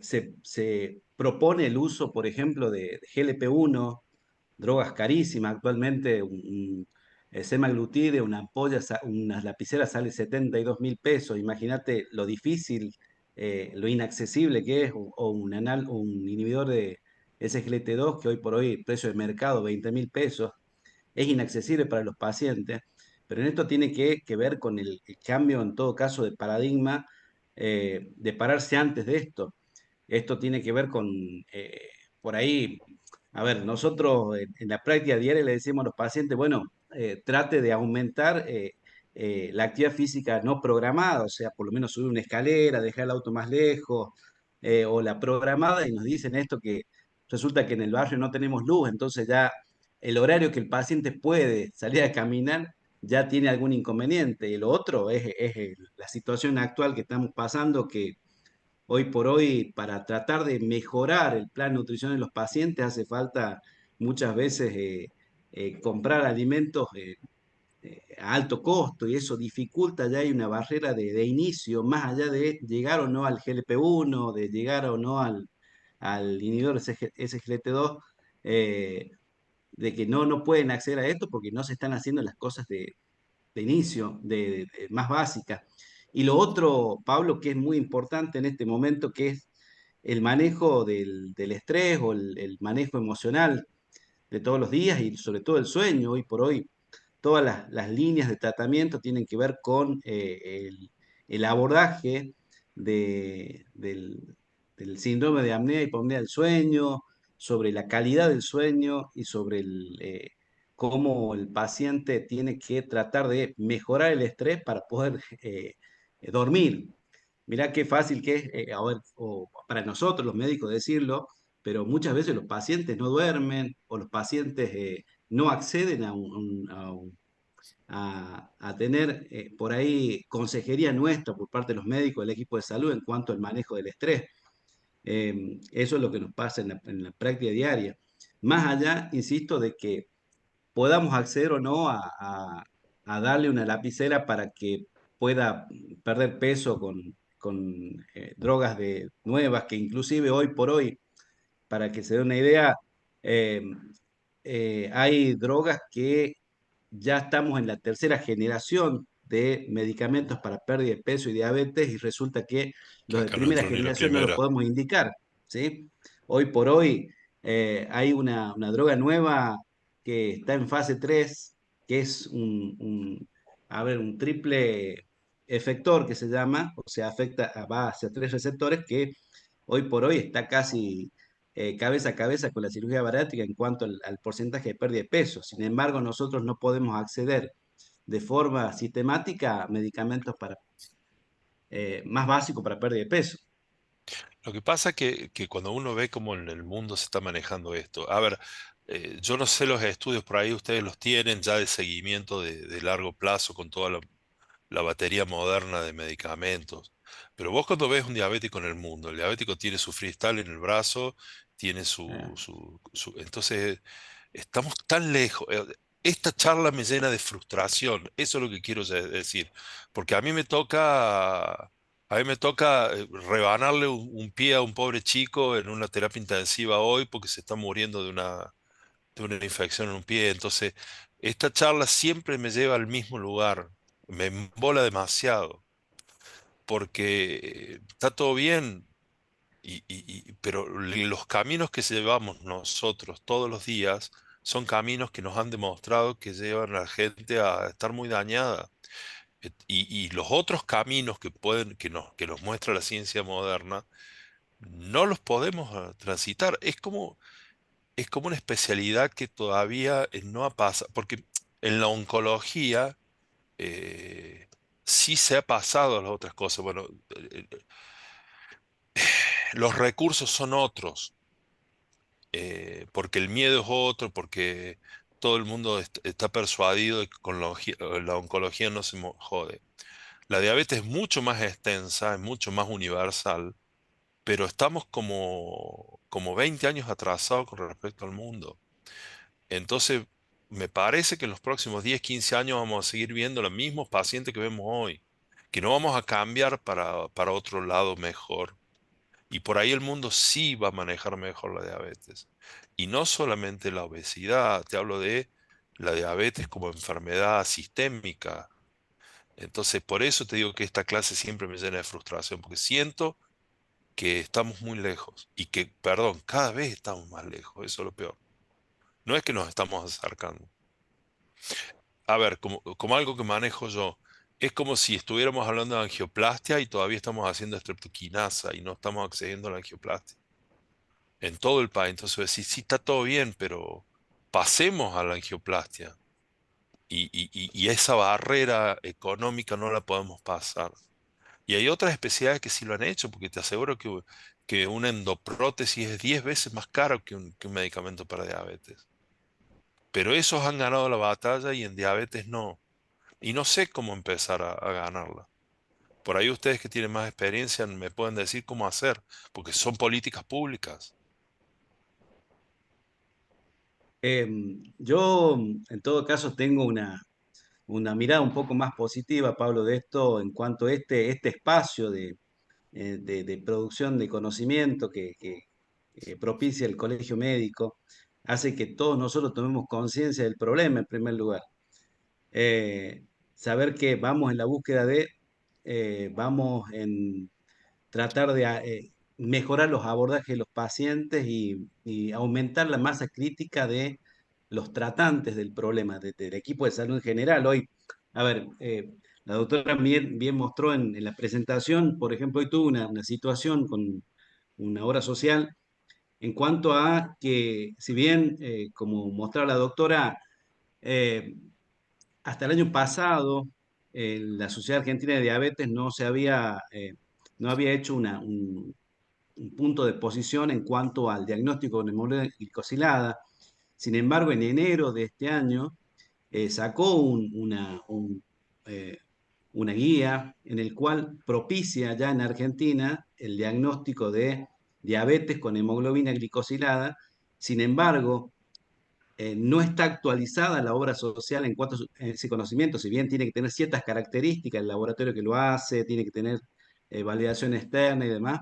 se propone el uso, por ejemplo, de GLP-1, drogas carísimas. Actualmente semaglutide, una ampolla, una lapicera sale 72.000 pesos. Imagínate lo difícil, lo inaccesible que es, o un inhibidor de SGLT2 que hoy por hoy, precio de mercado, 20.000 pesos, es inaccesible para los pacientes. Pero en esto tiene que ver con el cambio, en todo caso, de paradigma, de pararse antes de esto. Esto tiene que ver con, por ahí, a ver, nosotros en la práctica diaria le decimos a los pacientes, bueno, trate de aumentar la actividad física no programada, o sea, por lo menos subir una escalera, dejar el auto más lejos, o la programada, y nos dicen esto que resulta que en el barrio no tenemos luz, entonces ya el horario que el paciente puede salir a caminar ya tiene algún inconveniente. Y lo otro es la situación actual que estamos pasando, que hoy por hoy, para tratar de mejorar el plan nutricional de los pacientes, hace falta muchas veces comprar alimentos a alto costo, y eso dificulta. Ya hay una barrera de inicio, más allá de llegar o no al GLP-1, de llegar o no al inhibidor SGLT2, de que no pueden acceder a esto porque no se están haciendo las cosas de inicio, más básicas. Y lo otro, Pablo, que es muy importante en este momento, que es el manejo del estrés, o el manejo emocional de todos los días, y sobre todo el sueño. Hoy por hoy, todas las líneas de tratamiento tienen que ver con el abordaje del síndrome de apnea y hipopnea del sueño, sobre la calidad del sueño y sobre cómo el paciente tiene que tratar de mejorar el estrés para poder dormir. Mirá qué fácil que es, a ver, o para nosotros los médicos decirlo, pero muchas veces los pacientes no duermen, o los pacientes no acceden a tener por ahí consejería nuestra por parte de los médicos del equipo de salud en cuanto al manejo del estrés. Eso es lo que nos pasa en la práctica diaria. Más allá, insisto, de que podamos acceder o no a darle una lapicera para que pueda perder peso con drogas nuevas, que inclusive hoy por hoy, para que se dé una idea, eh, hay drogas que ya estamos en la tercera generación de medicamentos para pérdida de peso y diabetes, y resulta que Que los de acá no primera entró ni la generación no los primera. podemos indicar, ¿sí? Hoy por hoy hay una droga nueva que está en fase 3, que es a ver, un triple efector que se llama, o sea, va hacia tres receptores, que hoy por hoy está casi cabeza a cabeza con la cirugía bariátrica en cuanto al porcentaje de pérdida de peso. Sin embargo, nosotros no podemos acceder de forma sistemática a medicamentos más básicos para pérdida de peso. Lo que pasa que cuando uno ve cómo en el mundo se está manejando esto, a ver, yo no sé los estudios, por ahí ustedes los tienen ya de seguimiento de largo plazo con toda la batería moderna de medicamentos. Pero vos cuando ves un diabético en el mundo, el diabético tiene su freestyle en el brazo, tiene Ah, entonces, estamos tan lejos. Esta charla me llena de frustración, eso es lo que quiero decir, porque a mí me toca rebanarle un pie a un pobre chico en una terapia intensiva hoy porque se está muriendo de una infección en un pie. Entonces, esta charla siempre me lleva al mismo lugar, me embola demasiado, porque está todo bien, pero los caminos que llevamos nosotros todos los días son caminos que nos han demostrado que llevan a la gente a estar muy dañada. Y los otros caminos que nos muestra la ciencia moderna, no los podemos transitar. Es como una especialidad que todavía no ha pasado, porque en la oncología eh, sí se ha pasado a las otras cosas. Bueno, los recursos son otros, porque el miedo es otro, porque todo el mundo está persuadido de que con la oncología no se jode. La diabetes es mucho más extensa, es mucho más universal, pero estamos como 20 años atrasados con respecto al mundo. Entonces, me parece que en los próximos 10, 15 años vamos a seguir viendo los mismos pacientes que vemos hoy, que no vamos a cambiar para otro lado mejor. Y por ahí el mundo sí va a manejar mejor la diabetes. Y no solamente la obesidad, te hablo de la diabetes como enfermedad sistémica. Entonces, por eso te digo que esta clase siempre me llena de frustración, porque siento que estamos muy lejos y que, perdón, cada vez estamos más lejos, eso es lo peor. No es que nos estamos acercando. A ver, como algo que manejo yo, es como si estuviéramos hablando de angioplastia y todavía estamos haciendo estreptoquinasa y no estamos accediendo a la angioplastia en todo el país. Entonces decís, sí, está todo bien, pero pasemos a la angioplastia y esa barrera económica no la podemos pasar. Y hay otras especialidades que sí lo han hecho, porque te aseguro que una endoprótesis es 10 veces más caro que un medicamento para diabetes. Pero esos han ganado la batalla y en diabetes no. Y no sé cómo empezar a ganarla. Por ahí ustedes que tienen más experiencia me pueden decir cómo hacer, porque son políticas públicas. Yo, en todo caso, tengo una mirada un poco más positiva, Pablo, de esto en cuanto a este espacio de producción de conocimiento que propicia el colegio médico, hace que todos nosotros tomemos conciencia del problema en primer lugar. Eh, Saber que vamos en la búsqueda vamos en tratar de mejorar los abordajes de los pacientes y aumentar la masa crítica de los tratantes del problema, del equipo de salud en general. Hoy, a ver, la doctora bien mostró en la presentación, por ejemplo, hoy tuvo una situación con una obra social en cuanto a que, si bien, como mostraba la doctora, eh, hasta el año pasado, la Sociedad Argentina de Diabetes no había hecho un punto de posición en cuanto al diagnóstico de hemoglobina glicosilada. Sin embargo, en enero de este año sacó eh, una guía en el cual propicia ya en Argentina el diagnóstico de diabetes con hemoglobina glicosilada. Sin embargo, no está actualizada la obra social en cuanto a ese conocimiento, si bien tiene que tener ciertas características, el laboratorio que lo hace, tiene que tener validación externa y demás,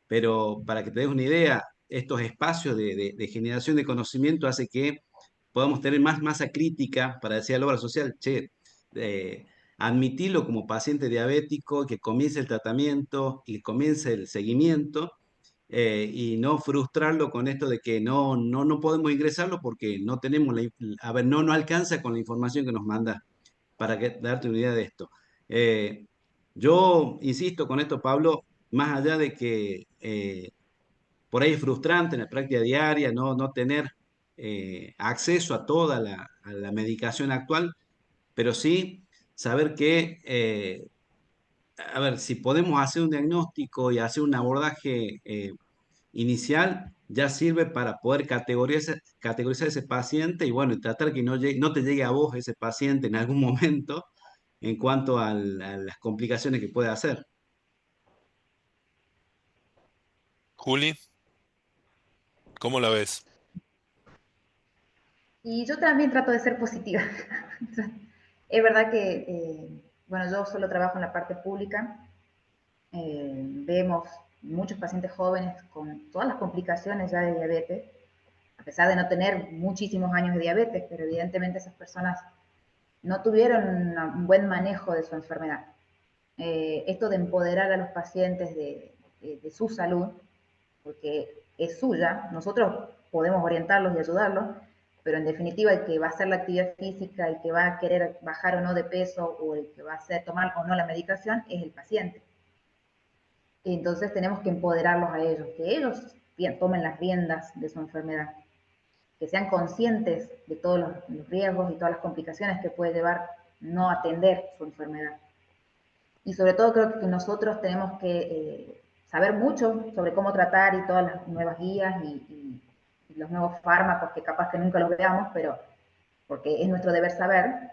pero para que te des una idea, estos espacios de generación de conocimiento hace que podamos tener más masa crítica para decir a la obra social, che, eh, admitirlo como paciente diabético, que comience el tratamiento y comience el seguimiento, y no frustrarlo con esto de que no podemos ingresarlo porque no tenemos a ver, no alcanza con la información que nos manda para darte una idea de esto. Eh, yo insisto con esto, Pablo, más allá de que por ahí es frustrante en la práctica diaria no tener acceso a toda a la medicación actual, pero sí saber que, a ver, si podemos hacer un diagnóstico y hacer un abordaje inicial, ya sirve para poder categorizar ese paciente y bueno, y tratar que no te llegue a vos ese paciente en algún momento en cuanto a las complicaciones que puede hacer. Juli, ¿cómo la ves? Y yo también trato de ser positiva. Es verdad que, bueno, yo solo trabajo en la parte pública. Vemos muchos pacientes jóvenes con todas las complicaciones ya de diabetes, a pesar de no tener muchísimos años de diabetes, pero evidentemente esas personas no tuvieron un buen manejo de su enfermedad. Esto de empoderar a los pacientes de su salud, porque es suya, nosotros podemos orientarlos y ayudarlos, pero en definitiva el que va a hacer la actividad física, el que va a querer bajar o no de peso, o el que va a hacer, tomar o no la medicación, es el paciente. Entonces tenemos que empoderarlos a ellos, que ellos tomen las riendas de su enfermedad, que sean conscientes de todos los riesgos y todas las complicaciones que puede llevar no atender su enfermedad. Y sobre todo creo que nosotros tenemos que saber mucho sobre cómo tratar y todas las nuevas guías y los nuevos fármacos que capaz que nunca los veamos, pero porque es nuestro deber saber,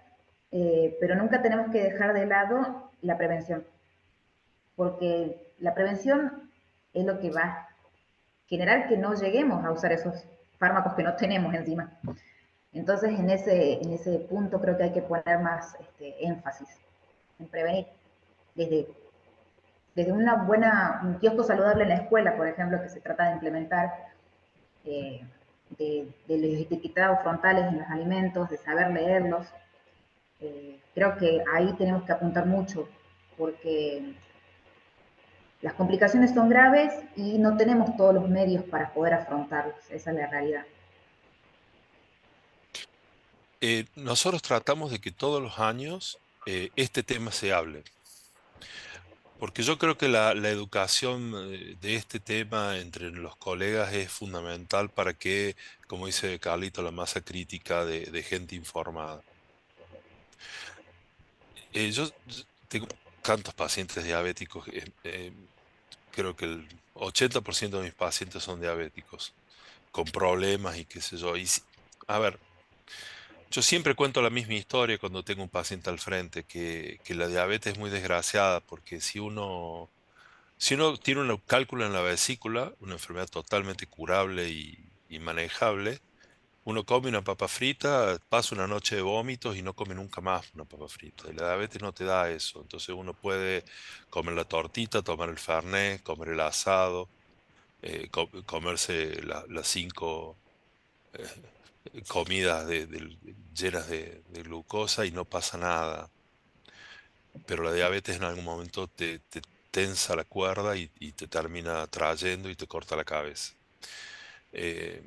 pero nunca tenemos que dejar de lado la prevención, porque la prevención es lo que va a generar que no lleguemos a usar esos fármacos que no tenemos encima. Entonces, en ese punto creo que hay que poner más énfasis en prevenir. Desde, desde un kiosco saludable en la escuela, por ejemplo, que se trata de implementar, eh, de los etiquetados frontales en los alimentos, de saber leerlos. Creo que ahí tenemos que apuntar mucho, porque las complicaciones son graves y no tenemos todos los medios para poder afrontarlos. Esa es la realidad. Nosotros tratamos de que todos los años este tema se hable, porque yo creo que la educación de este tema entre los colegas es fundamental para que, como dice Carlito, la masa crítica de gente informada. Yo tengo tantos pacientes diabéticos, creo que el 80% de mis pacientes son diabéticos, con problemas y qué sé yo. A ver, yo siempre cuento la misma historia cuando tengo un paciente al frente, que la diabetes es muy desgraciada, porque si uno tiene un cálculo en la vesícula, una enfermedad totalmente curable y manejable, uno come una papa frita, pasa una noche de vómitos y no come nunca más una papa frita. Y la diabetes no te da eso. Entonces uno puede comer la tortita, tomar el fernet, comer el asado, comerse las 5 comidas llenas de glucosa y no pasa nada. Pero la diabetes en algún momento te tensa la cuerda y te termina trayendo y te corta la cabeza. eh,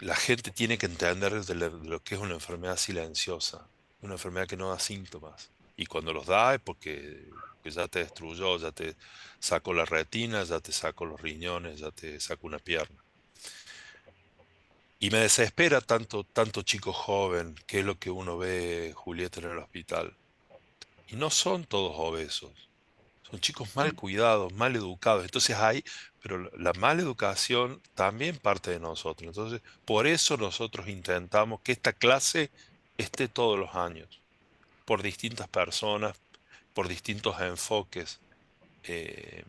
la gente tiene que entender de lo que es una enfermedad silenciosa, una enfermedad que no da síntomas. Y cuando los da es porque ya te destruyó, ya te sacó la retina, ya te sacó los riñones, ya te sacó una pierna. Y me desespera tanto chico joven, que es lo que uno ve, Julieta, en el hospital. Y no son todos obesos. Son chicos mal cuidados, mal educados. Entonces pero la mala educación también parte de nosotros. Entonces, por eso nosotros intentamos que esta clase esté todos los años, por distintas personas, por distintos enfoques. eh,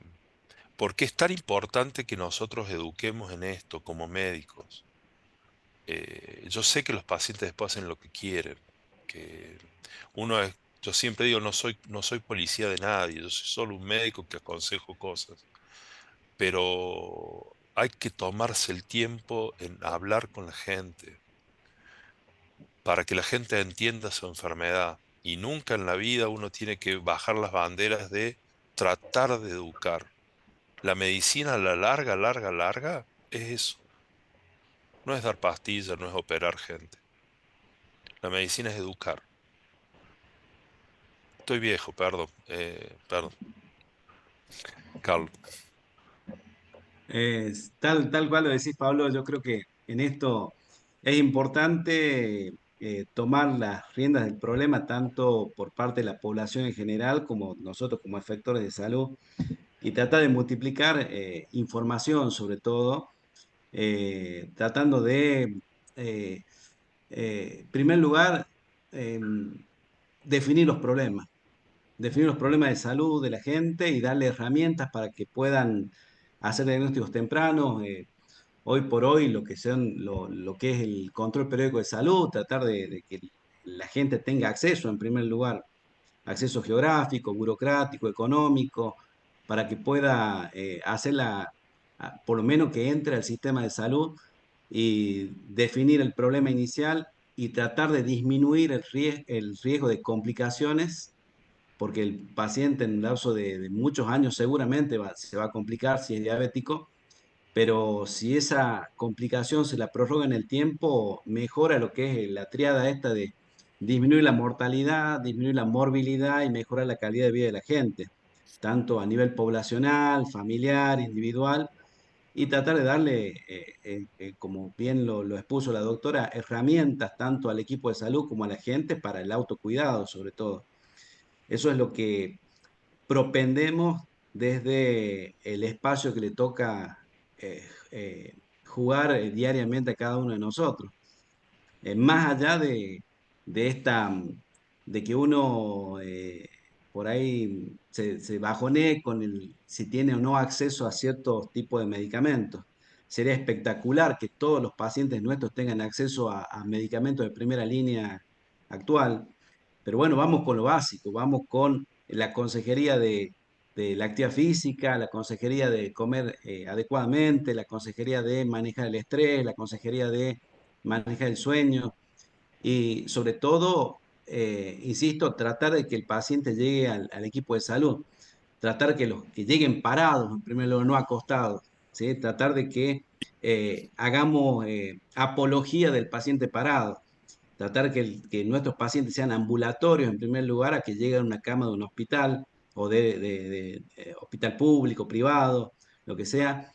porque es tan importante que nosotros eduquemos en esto como médicos. Yo sé que los pacientes después hacen lo que quieren, que yo siempre digo, no soy policía de nadie, yo soy solo un médico que aconsejo cosas, pero hay que tomarse el tiempo en hablar con la gente para que la gente entienda su enfermedad. Y nunca en la vida uno tiene que bajar las banderas de tratar de educar. La medicina a la larga, larga, larga, es eso. No es dar pastillas, no es operar gente. La medicina es educar. Estoy viejo, perdón. Perdón, Carlos. Tal cual lo decís, Pablo, yo creo que en esto es importante tomar las riendas del problema tanto por parte de la población en general como nosotros como efectores de salud y tratar de multiplicar información sobre todo, tratando de, eh, en primer lugar, eh, definir los problemas de salud de la gente y darle herramientas para que puedan hacer diagnósticos tempranos. Hoy por hoy lo que es el control periódico de salud, tratar de que la gente tenga acceso en primer lugar, acceso geográfico, burocrático, económico, para que pueda por lo menos que entre al sistema de salud y definir el problema inicial y tratar de disminuir el riesgo de complicaciones, porque el paciente en un lapso de muchos años seguramente se va a complicar si es diabético, pero si esa complicación se la prorroga en el tiempo, mejora lo que es la triada esta de disminuir la mortalidad, disminuir la morbilidad y mejorar la calidad de vida de la gente, tanto a nivel poblacional, familiar, individual, y tratar de darle, como bien lo expuso la doctora, herramientas tanto al equipo de salud como a la gente para el autocuidado, sobre todo. Eso es lo que propendemos desde el espacio que le toca jugar diariamente a cada uno de nosotros. Más allá de de que uno por ahí se bajonee con si tiene o no acceso a ciertos tipos de medicamentos. sería espectacular que todos los pacientes nuestros tengan acceso a medicamentos de primera línea actual. Pero bueno, vamos con lo básico, vamos con la consejería de la actividad física, la consejería de comer adecuadamente, la consejería de manejar el estrés, la consejería de manejar el sueño y sobre todo, insisto, tratar de que el paciente llegue al equipo de salud, tratar que los que lleguen parados, en primer lugar, no acostados, ¿sí? Tratar de que hagamos apología del paciente parado, tratar que nuestros pacientes sean ambulatorios en primer lugar a que lleguen a una cama de un hospital o de hospital público, privado, lo que sea,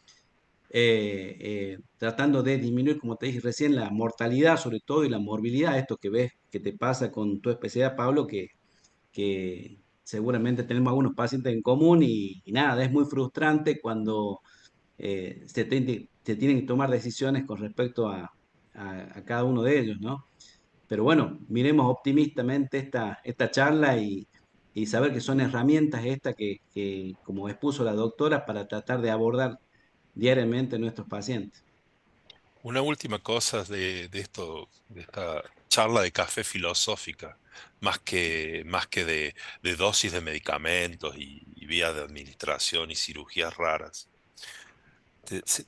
tratando de disminuir, como te dije recién, la mortalidad sobre todo y la morbilidad, esto que ves que te pasa con tu especialidad, Pablo, que seguramente tenemos algunos pacientes en común y nada, es muy frustrante cuando se tienen que tomar decisiones con respecto a cada uno de ellos, ¿no? Pero bueno, miremos optimistamente esta charla y saber que son herramientas estas que, como expuso la doctora, para tratar de abordar diariamente nuestros pacientes. Una última cosa de esto, de esta charla de café filosófica, más que de dosis de medicamentos y vías de administración y cirugías raras. Se-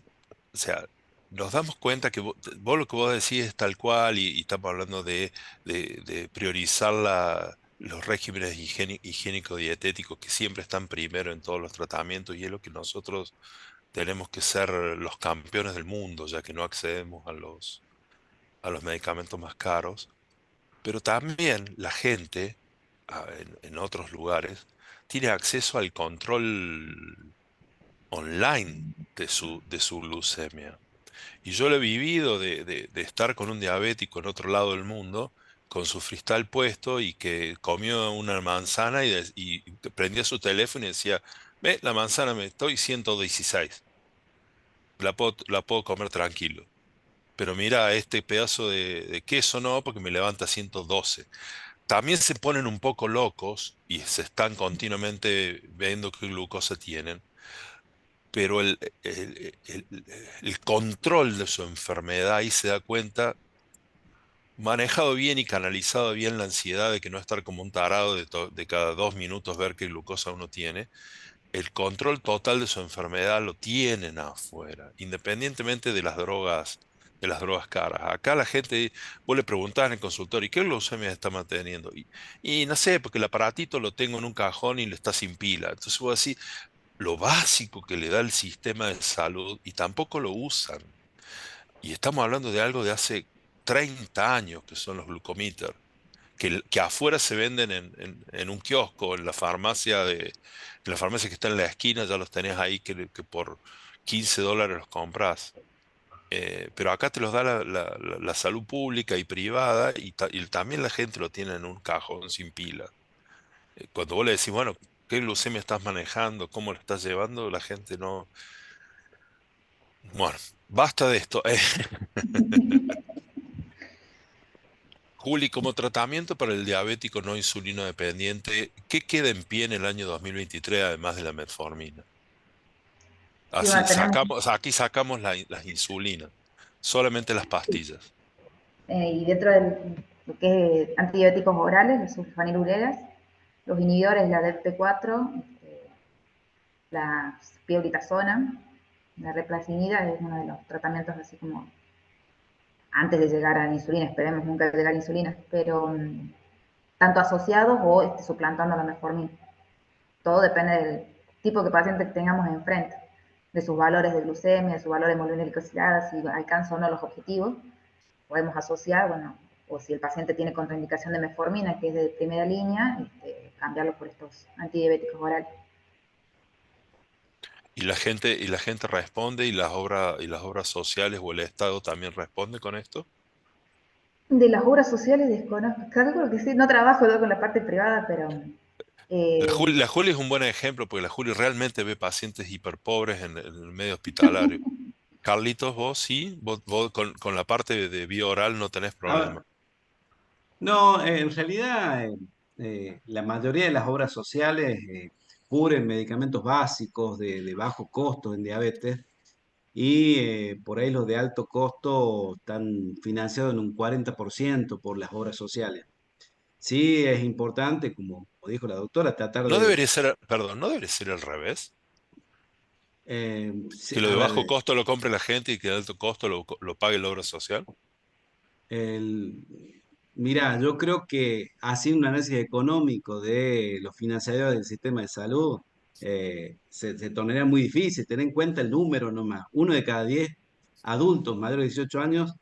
o sea, nos damos cuenta que vos lo que vos decís es tal cual y estamos hablando de priorizar los regímenes higiénico-dietéticos que siempre están primero en todos los tratamientos y es lo que nosotros tenemos que ser los campeones del mundo, ya que no accedemos a los medicamentos más caros. Pero también la gente, en otros lugares, tiene acceso al control online de su glucemia. Y yo lo he vivido de estar con un diabético en otro lado del mundo, con su freestyle puesto y que comió una manzana y prendía su teléfono y decía, ve, la manzana me estoy 116, la puedo comer tranquilo. Pero mira, este pedazo de queso no, porque me levanta 112. También se ponen un poco locos y se están continuamente viendo qué glucosa tienen, pero el control de su enfermedad ahí se da cuenta, manejado bien y canalizado bien la ansiedad de que no estar como un tarado de cada 2 minutos ver qué glucosa uno tiene, el control total de su enfermedad lo tienen afuera, independientemente de las drogas caras. Acá la gente, vos le preguntás en el consultorio, ¿y qué glucemia está manteniendo? Y no sé, porque el aparatito lo tengo en un cajón y le está sin pila. Entonces vos decís, lo básico que le da el sistema de salud y tampoco lo usan. Y estamos hablando de algo de hace 30 años que son los glucometers, que afuera se venden en un kiosco, en la farmacia que está en la esquina, ya los tenés ahí que por $15 los compras. Pero acá te los da la salud pública y privada y también la gente lo tiene en un cajón sin pila. Cuando vos le decís, bueno, ¿qué glucemia estás manejando? ¿Cómo lo estás llevando? La gente no. Bueno, basta de esto. Juli, como tratamiento para el diabético no insulino dependiente, ¿qué queda en pie en el año 2023 además de la metformina? Y Así bueno, tenemos, sacamos, aquí sacamos las insulinas, solamente las pastillas. y dentro de lo que es antibióticos orales, los sulfanilureas, los inhibidores de la DP4, la pioglitazona, la replacinida es uno de los tratamientos así como antes de llegar a la insulina, esperemos nunca llegar a la insulina, pero tanto asociados o suplantando la metformina. Todo depende del tipo de paciente que tengamos enfrente, de sus valores de glucemia, de sus valores de hemoglobina glicosilada, si alcanza o no los objetivos. Podemos asociar, bueno, o si el paciente tiene contraindicación de metformina, que es de primera línea, cambiarlo por estos antidiabéticos orales. Y la gente responde y las obras sociales o el Estado también responde con esto. De las obras sociales desconozco, calculo que sí, no trabajo yo con la parte privada, pero La eh, Juli, la Juli es un buen ejemplo porque la Juli realmente ve pacientes hiperpobres en el medio hospitalario. Carlitos, vos sí, vos con la parte de vía oral no tenés problema. Ah, no, en realidad la mayoría de las obras sociales cubren medicamentos básicos de bajo costo en diabetes. y por ahí los de alto costo están financiados en un 40% por las obras sociales. Sí, es importante, como dijo la doctora, tratar No de, debería ser, perdón, no debería ser al revés. sí, Que lo a de ver, bajo costo lo compre la gente y que de alto costo lo pague la obra social. el, mira, yo creo que haciendo un análisis económico de los financiadores del sistema de salud, se tornaría muy difícil. Tener en cuenta el número nomás. Uno de cada 10 adultos mayores de 18 años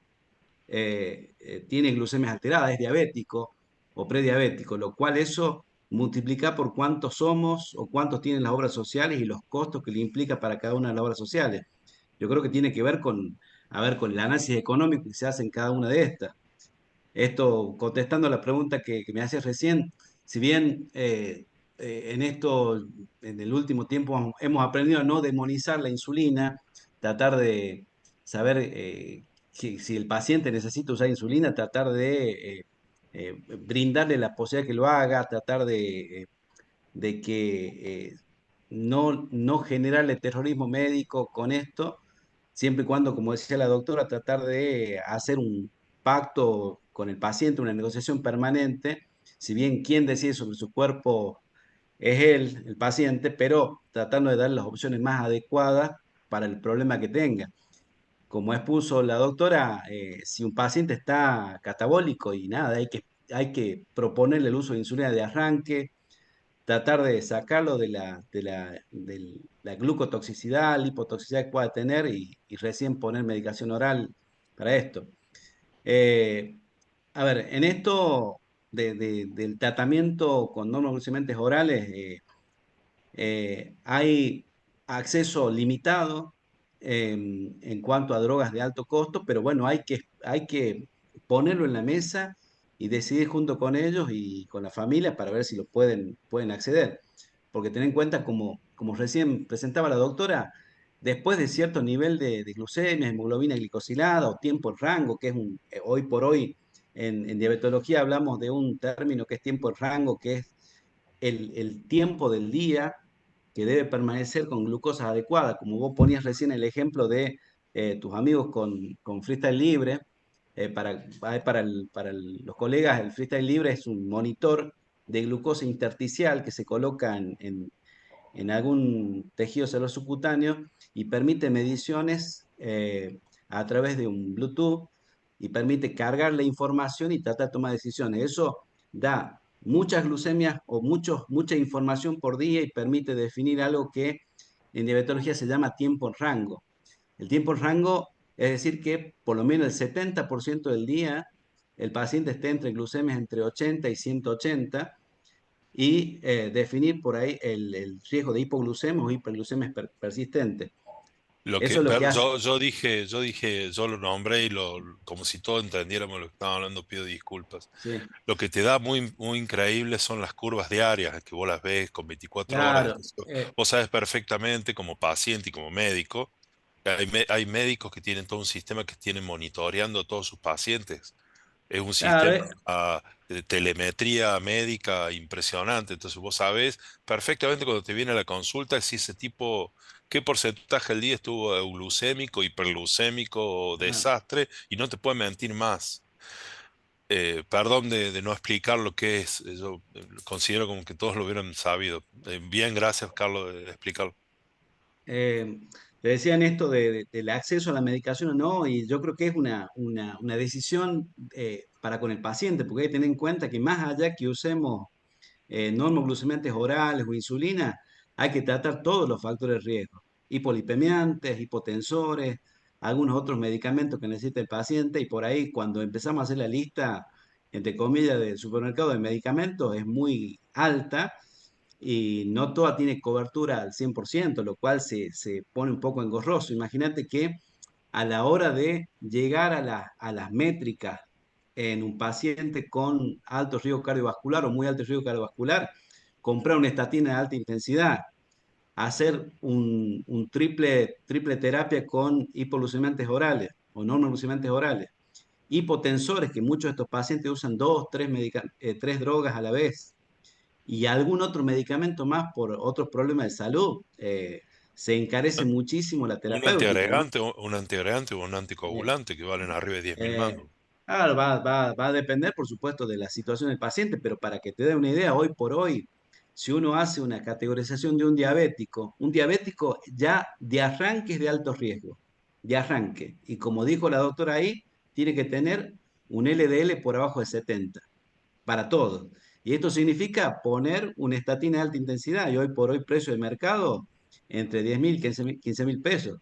tiene glucemias alteradas, es diabético o prediabético, lo cual eso multiplica por cuántos somos o cuántos tienen las obras sociales y los costos que le implica para cada una de las obras sociales. Yo creo que tiene que ver con, a ver, con el análisis económico que se hace en cada una de estas. Esto, contestando a la pregunta que me hacías recién, si bien en esto, en el último tiempo, hemos aprendido a no demonizar la insulina, tratar de saber si el paciente necesita usar insulina, tratar de brindarle la posibilidad que lo haga, tratar de que no generarle terrorismo médico con esto, siempre y cuando, como decía la doctora, tratar de hacer un pacto con el paciente, una negociación permanente, si bien quien decide sobre su cuerpo es él, el paciente, pero tratando de dar las opciones más adecuadas para el problema que tenga. Como expuso la doctora, si un paciente está catabólico y nada, hay que proponerle el uso de insulina de arranque, tratar de sacarlo de la glucotoxicidad, lipotoxicidad que pueda tener y recién poner medicación oral para esto. Eh, a ver, en esto del tratamiento con normoglucemiantes orales, hay acceso limitado en cuanto a drogas de alto costo, pero bueno, hay que ponerlo en la mesa y decidir junto con ellos y con la familia para ver si lo pueden acceder. Porque ten en cuenta, como recién presentaba la doctora, después de cierto nivel de glucemia, hemoglobina glicosilada o tiempo en rango, que es hoy por hoy en diabetología hablamos de un término que es tiempo en rango, que es el tiempo del día que debe permanecer con glucosa adecuada, como vos ponías recién el ejemplo de tus amigos con freestyle libre. Los colegas, el freestyle libre es un monitor de glucosa intersticial que se coloca en algún tejido celular subcutáneo y permite mediciones a través de un Bluetooth y permite cargar la información y tratar de tomar decisiones. Eso da muchas glucemias o mucha información por día y permite definir algo que en diabetología se llama tiempo en rango. El tiempo en rango es decir que por lo menos el 70% del día el paciente esté entre glucemias entre 80 y 180 y definir por ahí el riesgo de hipoglucemia o hiperglucemia persistente. Eso es lo que hace. Yo lo nombré y como si todos entendiéramos lo que estaba hablando, pido disculpas. Sí, Lo que te da muy, muy increíble son las curvas diarias, que vos las ves con 24 horas. claro. Entonces, vos sabes perfectamente como paciente y como médico, hay médicos que tienen todo un sistema que tienen monitoreando a todos sus pacientes. Es un Claro, sistema de telemetría médica impresionante. Entonces vos sabés perfectamente cuando te viene a la consulta si ese tipo, qué porcentaje del día estuvo euglucémico, hiperglucémico o claro. desastre, y no te puede mentir más. Perdón de no explicar lo que es. Yo considero como que todos lo hubieran sabido. Bien, gracias, Carlos, de explicarlo. Eh, Te decían esto del acceso a la medicación o no, y yo creo que es una decisión para con el paciente, porque hay que tener en cuenta que más allá que usemos normoglucemiantes orales o insulina, hay que tratar todos los factores de riesgo, hipolipemiantes, hipotensores, algunos otros medicamentos que necesita el paciente, y por ahí cuando empezamos a hacer la lista, entre comillas, del supermercado de medicamentos, es muy alta y no toda tiene cobertura al 100%, lo cual se pone un poco engorroso. Imagínate que a la hora de llegar a las métricas en un paciente con alto riesgo cardiovascular o muy alto riesgo cardiovascular, comprar una estatina de alta intensidad, hacer un triple terapia con hipoglucemiantes orales o no glucemiantes orales, hipotensores, que muchos de estos pacientes usan dos, tres drogas a la vez, y algún otro medicamento más por otros problemas de salud. se encarece muchísimo la Un terapéutica, ¿no? antiagregante o un Eh, anticoagulante que valen arriba de 10.000 eh, mangos. claro, va a depender, por supuesto, de la situación del paciente, pero para que te dé una idea, hoy por hoy, si uno hace una categorización de un diabético ya de arranque es de alto riesgo, de arranque. Y como dijo la doctora ahí, tiene que tener un LDL por abajo de 70 para todos. Y esto significa poner una estatina de alta intensidad, y hoy por hoy precio de mercado entre 10.000 y 15.000 pesos.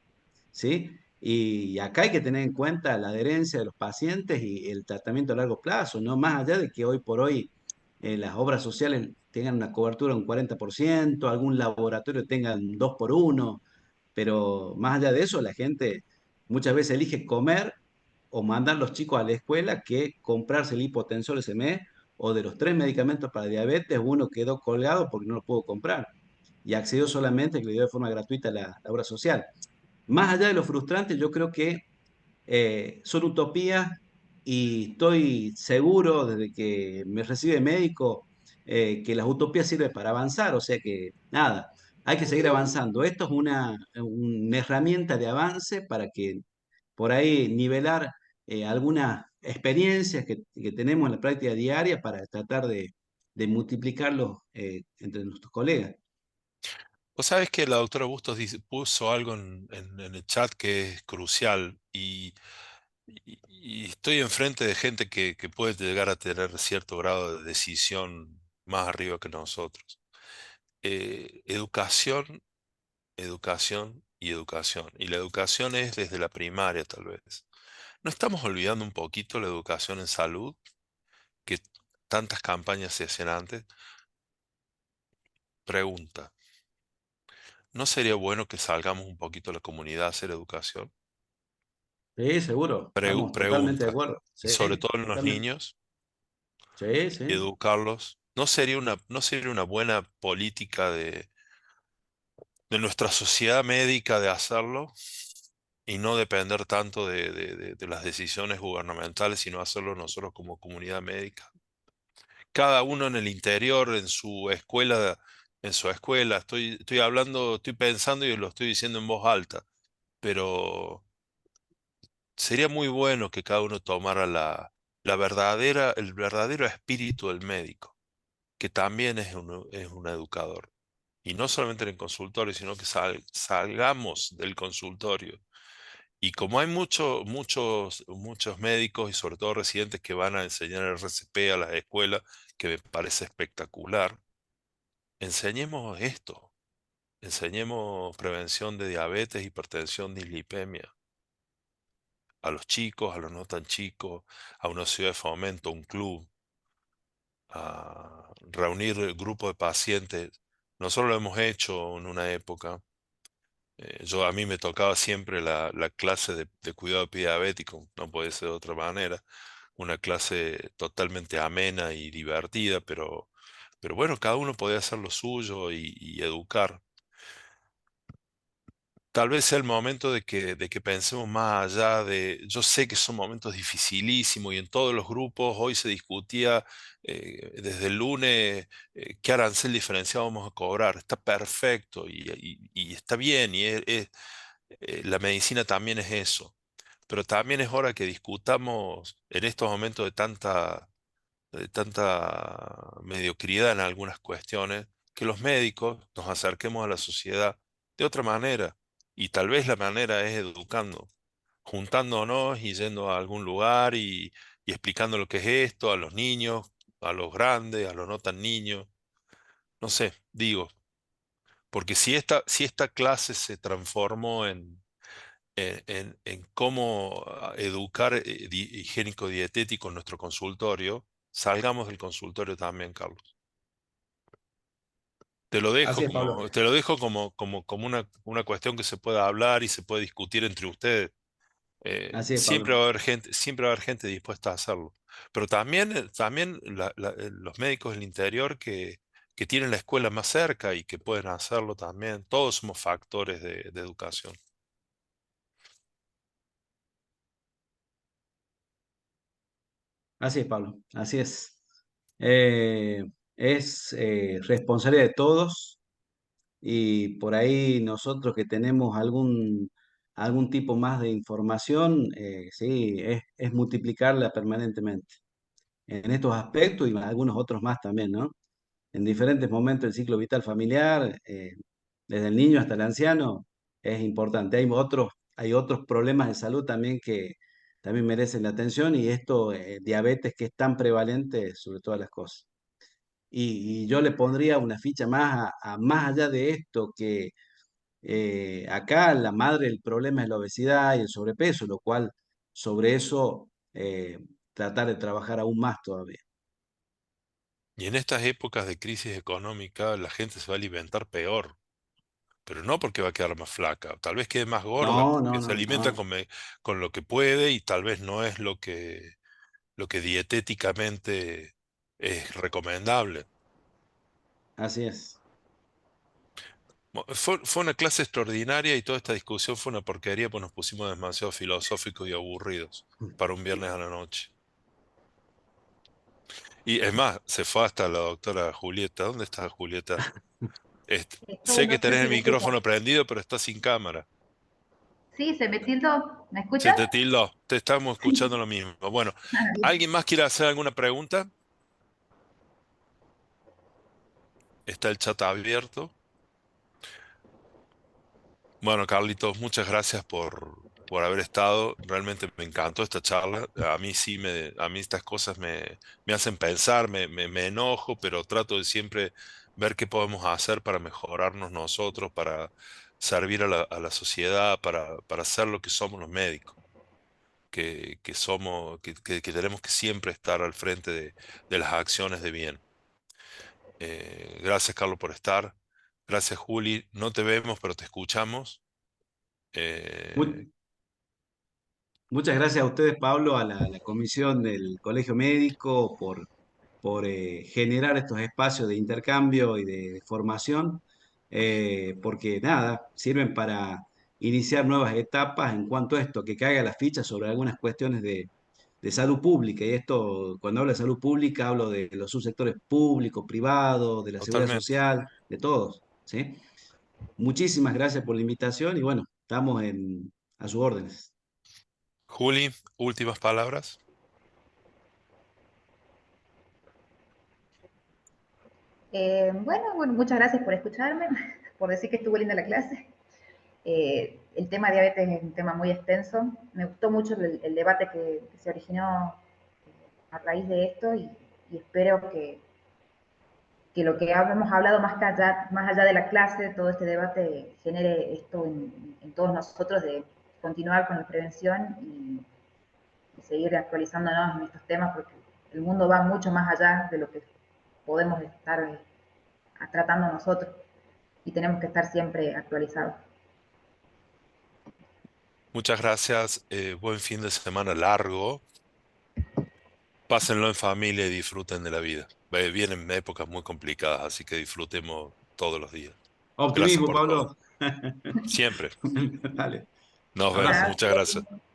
¿Sí? Y acá hay que tener en cuenta la adherencia de los pacientes y el tratamiento a largo plazo, ¿no? Más allá de que hoy por hoy las obras sociales tengan una cobertura de un 40%, algún laboratorio tenga un 2 por 1, pero más allá de eso, la gente muchas veces elige comer o mandar los chicos a la escuela que comprarse el hipotensor ese mes, o de los 3 medicamentos para diabetes, uno quedó colgado porque no lo pudo comprar y accedió solamente que le dio de forma gratuita la obra social. Más allá de lo frustrante, yo creo que son utopías, y estoy seguro desde que me recibe médico que las utopías sirven para avanzar, o sea que nada, hay que seguir avanzando. Esto es una herramienta de avance para que por ahí nivelar algunas experiencias que tenemos en la práctica diaria para tratar de multiplicarlos entre nuestros colegas. Vos sabés que la doctora Bustos puso algo en el chat que es crucial y estoy enfrente de gente que puede llegar a tener cierto grado de decisión más arriba que nosotros. Educación, educación y educación. Y la educación es desde la primaria, tal vez. ¿No estamos olvidando un poquito la educación en salud, que tantas campañas se hacían antes? Pregunta, ¿no sería bueno que salgamos un poquito a la comunidad a hacer educación? Sí, seguro, estamos totalmente de Pregunta, acuerdo. y Sí, sobre todo en los totalmente. niños, Sí, sí. educarlos. ¿No sería una buena política de nuestra sociedad médica de hacerlo y no depender tanto de las decisiones gubernamentales, sino hacerlo nosotros como comunidad médica? Cada uno en el interior, en su escuela, estoy hablando, estoy pensando y lo estoy diciendo en voz alta, pero sería muy bueno que cada uno tomara el verdadero espíritu del médico, que también es un educador. Y no solamente en el consultorio, sino que salgamos del consultorio. Y como hay muchos médicos y sobre todo residentes que van a enseñar el RCP a las escuelas, que me parece espectacular, enseñemos esto. Enseñemos prevención de diabetes, hipertensión, dislipemia a los chicos, a los no tan chicos, a una ciudad de fomento, un club, a reunir grupos de pacientes. Nosotros lo hemos hecho en una época. A mí me tocaba siempre la clase de cuidado diabético, no puede ser de otra manera. Una clase totalmente amena y divertida, pero bueno, cada uno podía hacer lo suyo y educar. Tal vez sea el momento de que pensemos más allá yo sé que son momentos dificilísimos y en todos los grupos hoy se discutía desde el lunes qué arancel diferenciado vamos a cobrar. Está perfecto y está bien la medicina también es eso. Pero también es hora que discutamos en estos momentos de tanta mediocridad en algunas cuestiones, que los médicos nos acerquemos a la sociedad de otra manera. Y tal vez la manera es educando, juntándonos y yendo a algún lugar y explicando lo que es esto a los niños, a los grandes, a los no tan niños. No sé, digo, porque si esta clase se transformó en cómo educar higiénico-dietético en nuestro consultorio, salgamos del consultorio también, Carlos. Te lo Así dejo es, Pablo. como, te lo dejo como una cuestión que se puede hablar y se puede discutir entre ustedes. Así es, Siempre Pablo. va a haber gente, siempre va a haber gente dispuesta a hacerlo. Pero también los médicos del interior que tienen la escuela más cerca y que pueden hacerlo también. Todos somos factores de educación. Así es, Pablo. Así es. Eh, es responsabilidad de todos y por ahí nosotros que tenemos algún tipo más de información, sí, es multiplicarla permanentemente en estos aspectos y en algunos otros más también, ¿no? En diferentes momentos del ciclo vital familiar, desde el niño hasta el anciano, es importante. Hay otros problemas de salud también que también merecen la atención y esto, diabetes que es tan prevalente sobre todas las cosas. Y yo le pondría una ficha más más allá de esto, que acá la madre del problema es la obesidad y el sobrepeso, lo cual sobre eso tratar de trabajar aún más todavía. Y en estas épocas de crisis económica, la gente se va a alimentar peor, pero no porque va a quedar más flaca, tal vez quede más gorda No, no, porque se no, alimenta no. con lo que puede y tal vez no es lo que dietéticamente es recomendable. Así es. Fue una clase extraordinaria y toda esta discusión fue una porquería, pues nos pusimos demasiado filosóficos y aburridos para un viernes a la noche. Y es más, se fue hasta la doctora Julieta. ¿Dónde está Julieta? Estoy, Sé no que sé tenés si el me escucha. micrófono prendido, pero está sin cámara. Sí, se me tildó. ¿Me Se escuchas? te tildó, te estamos escuchando lo mismo. Bueno, Ah, bien. ¿alguien más quiere hacer alguna pregunta? Está el chat abierto. Bueno, Carlitos, muchas gracias por haber estado. Realmente me encantó esta charla. A mí sí, a mí estas cosas me hacen pensar, me enojo, pero trato de siempre ver qué podemos hacer para mejorarnos nosotros, para servir a la sociedad, para ser lo que somos los médicos, que somos, que tenemos que siempre estar al frente de las acciones de bien. Gracias, Carlos, por estar. Gracias, Juli. No te vemos, pero te escuchamos. Mu- Eh, Muchas gracias a ustedes, Pablo, a la comisión del Colegio Médico por generar estos espacios de intercambio y de formación, porque nada, sirven para iniciar nuevas etapas en cuanto a esto, que caiga la ficha sobre algunas cuestiones de salud pública. Y esto, cuando hablo de salud pública, hablo de los subsectores públicos, privados, de la seguridad Totalmente. social, de todos, ¿sí? Muchísimas gracias por la invitación y bueno, estamos a sus órdenes. Juli, últimas palabras. Bueno, muchas gracias por escucharme, por decir que estuvo linda la clase. El tema de diabetes es un tema muy extenso. Me gustó mucho el debate que se originó a raíz de esto y espero que lo que hemos hablado más allá de la clase, todo este debate genere esto en todos nosotros de continuar con la prevención y seguir actualizándonos en estos temas porque el mundo va mucho más allá de lo que podemos estar tratando nosotros y tenemos que estar siempre actualizados. Muchas gracias. Buen fin de semana largo. Pásenlo en familia y disfruten de la vida. Vienen épocas muy complicadas, así que disfrutemos todos los días. Gracias Optimismo, por todo. Pablo. Siempre. Dale. Nos vemos. Abrazo. Muchas Gracias. gracias.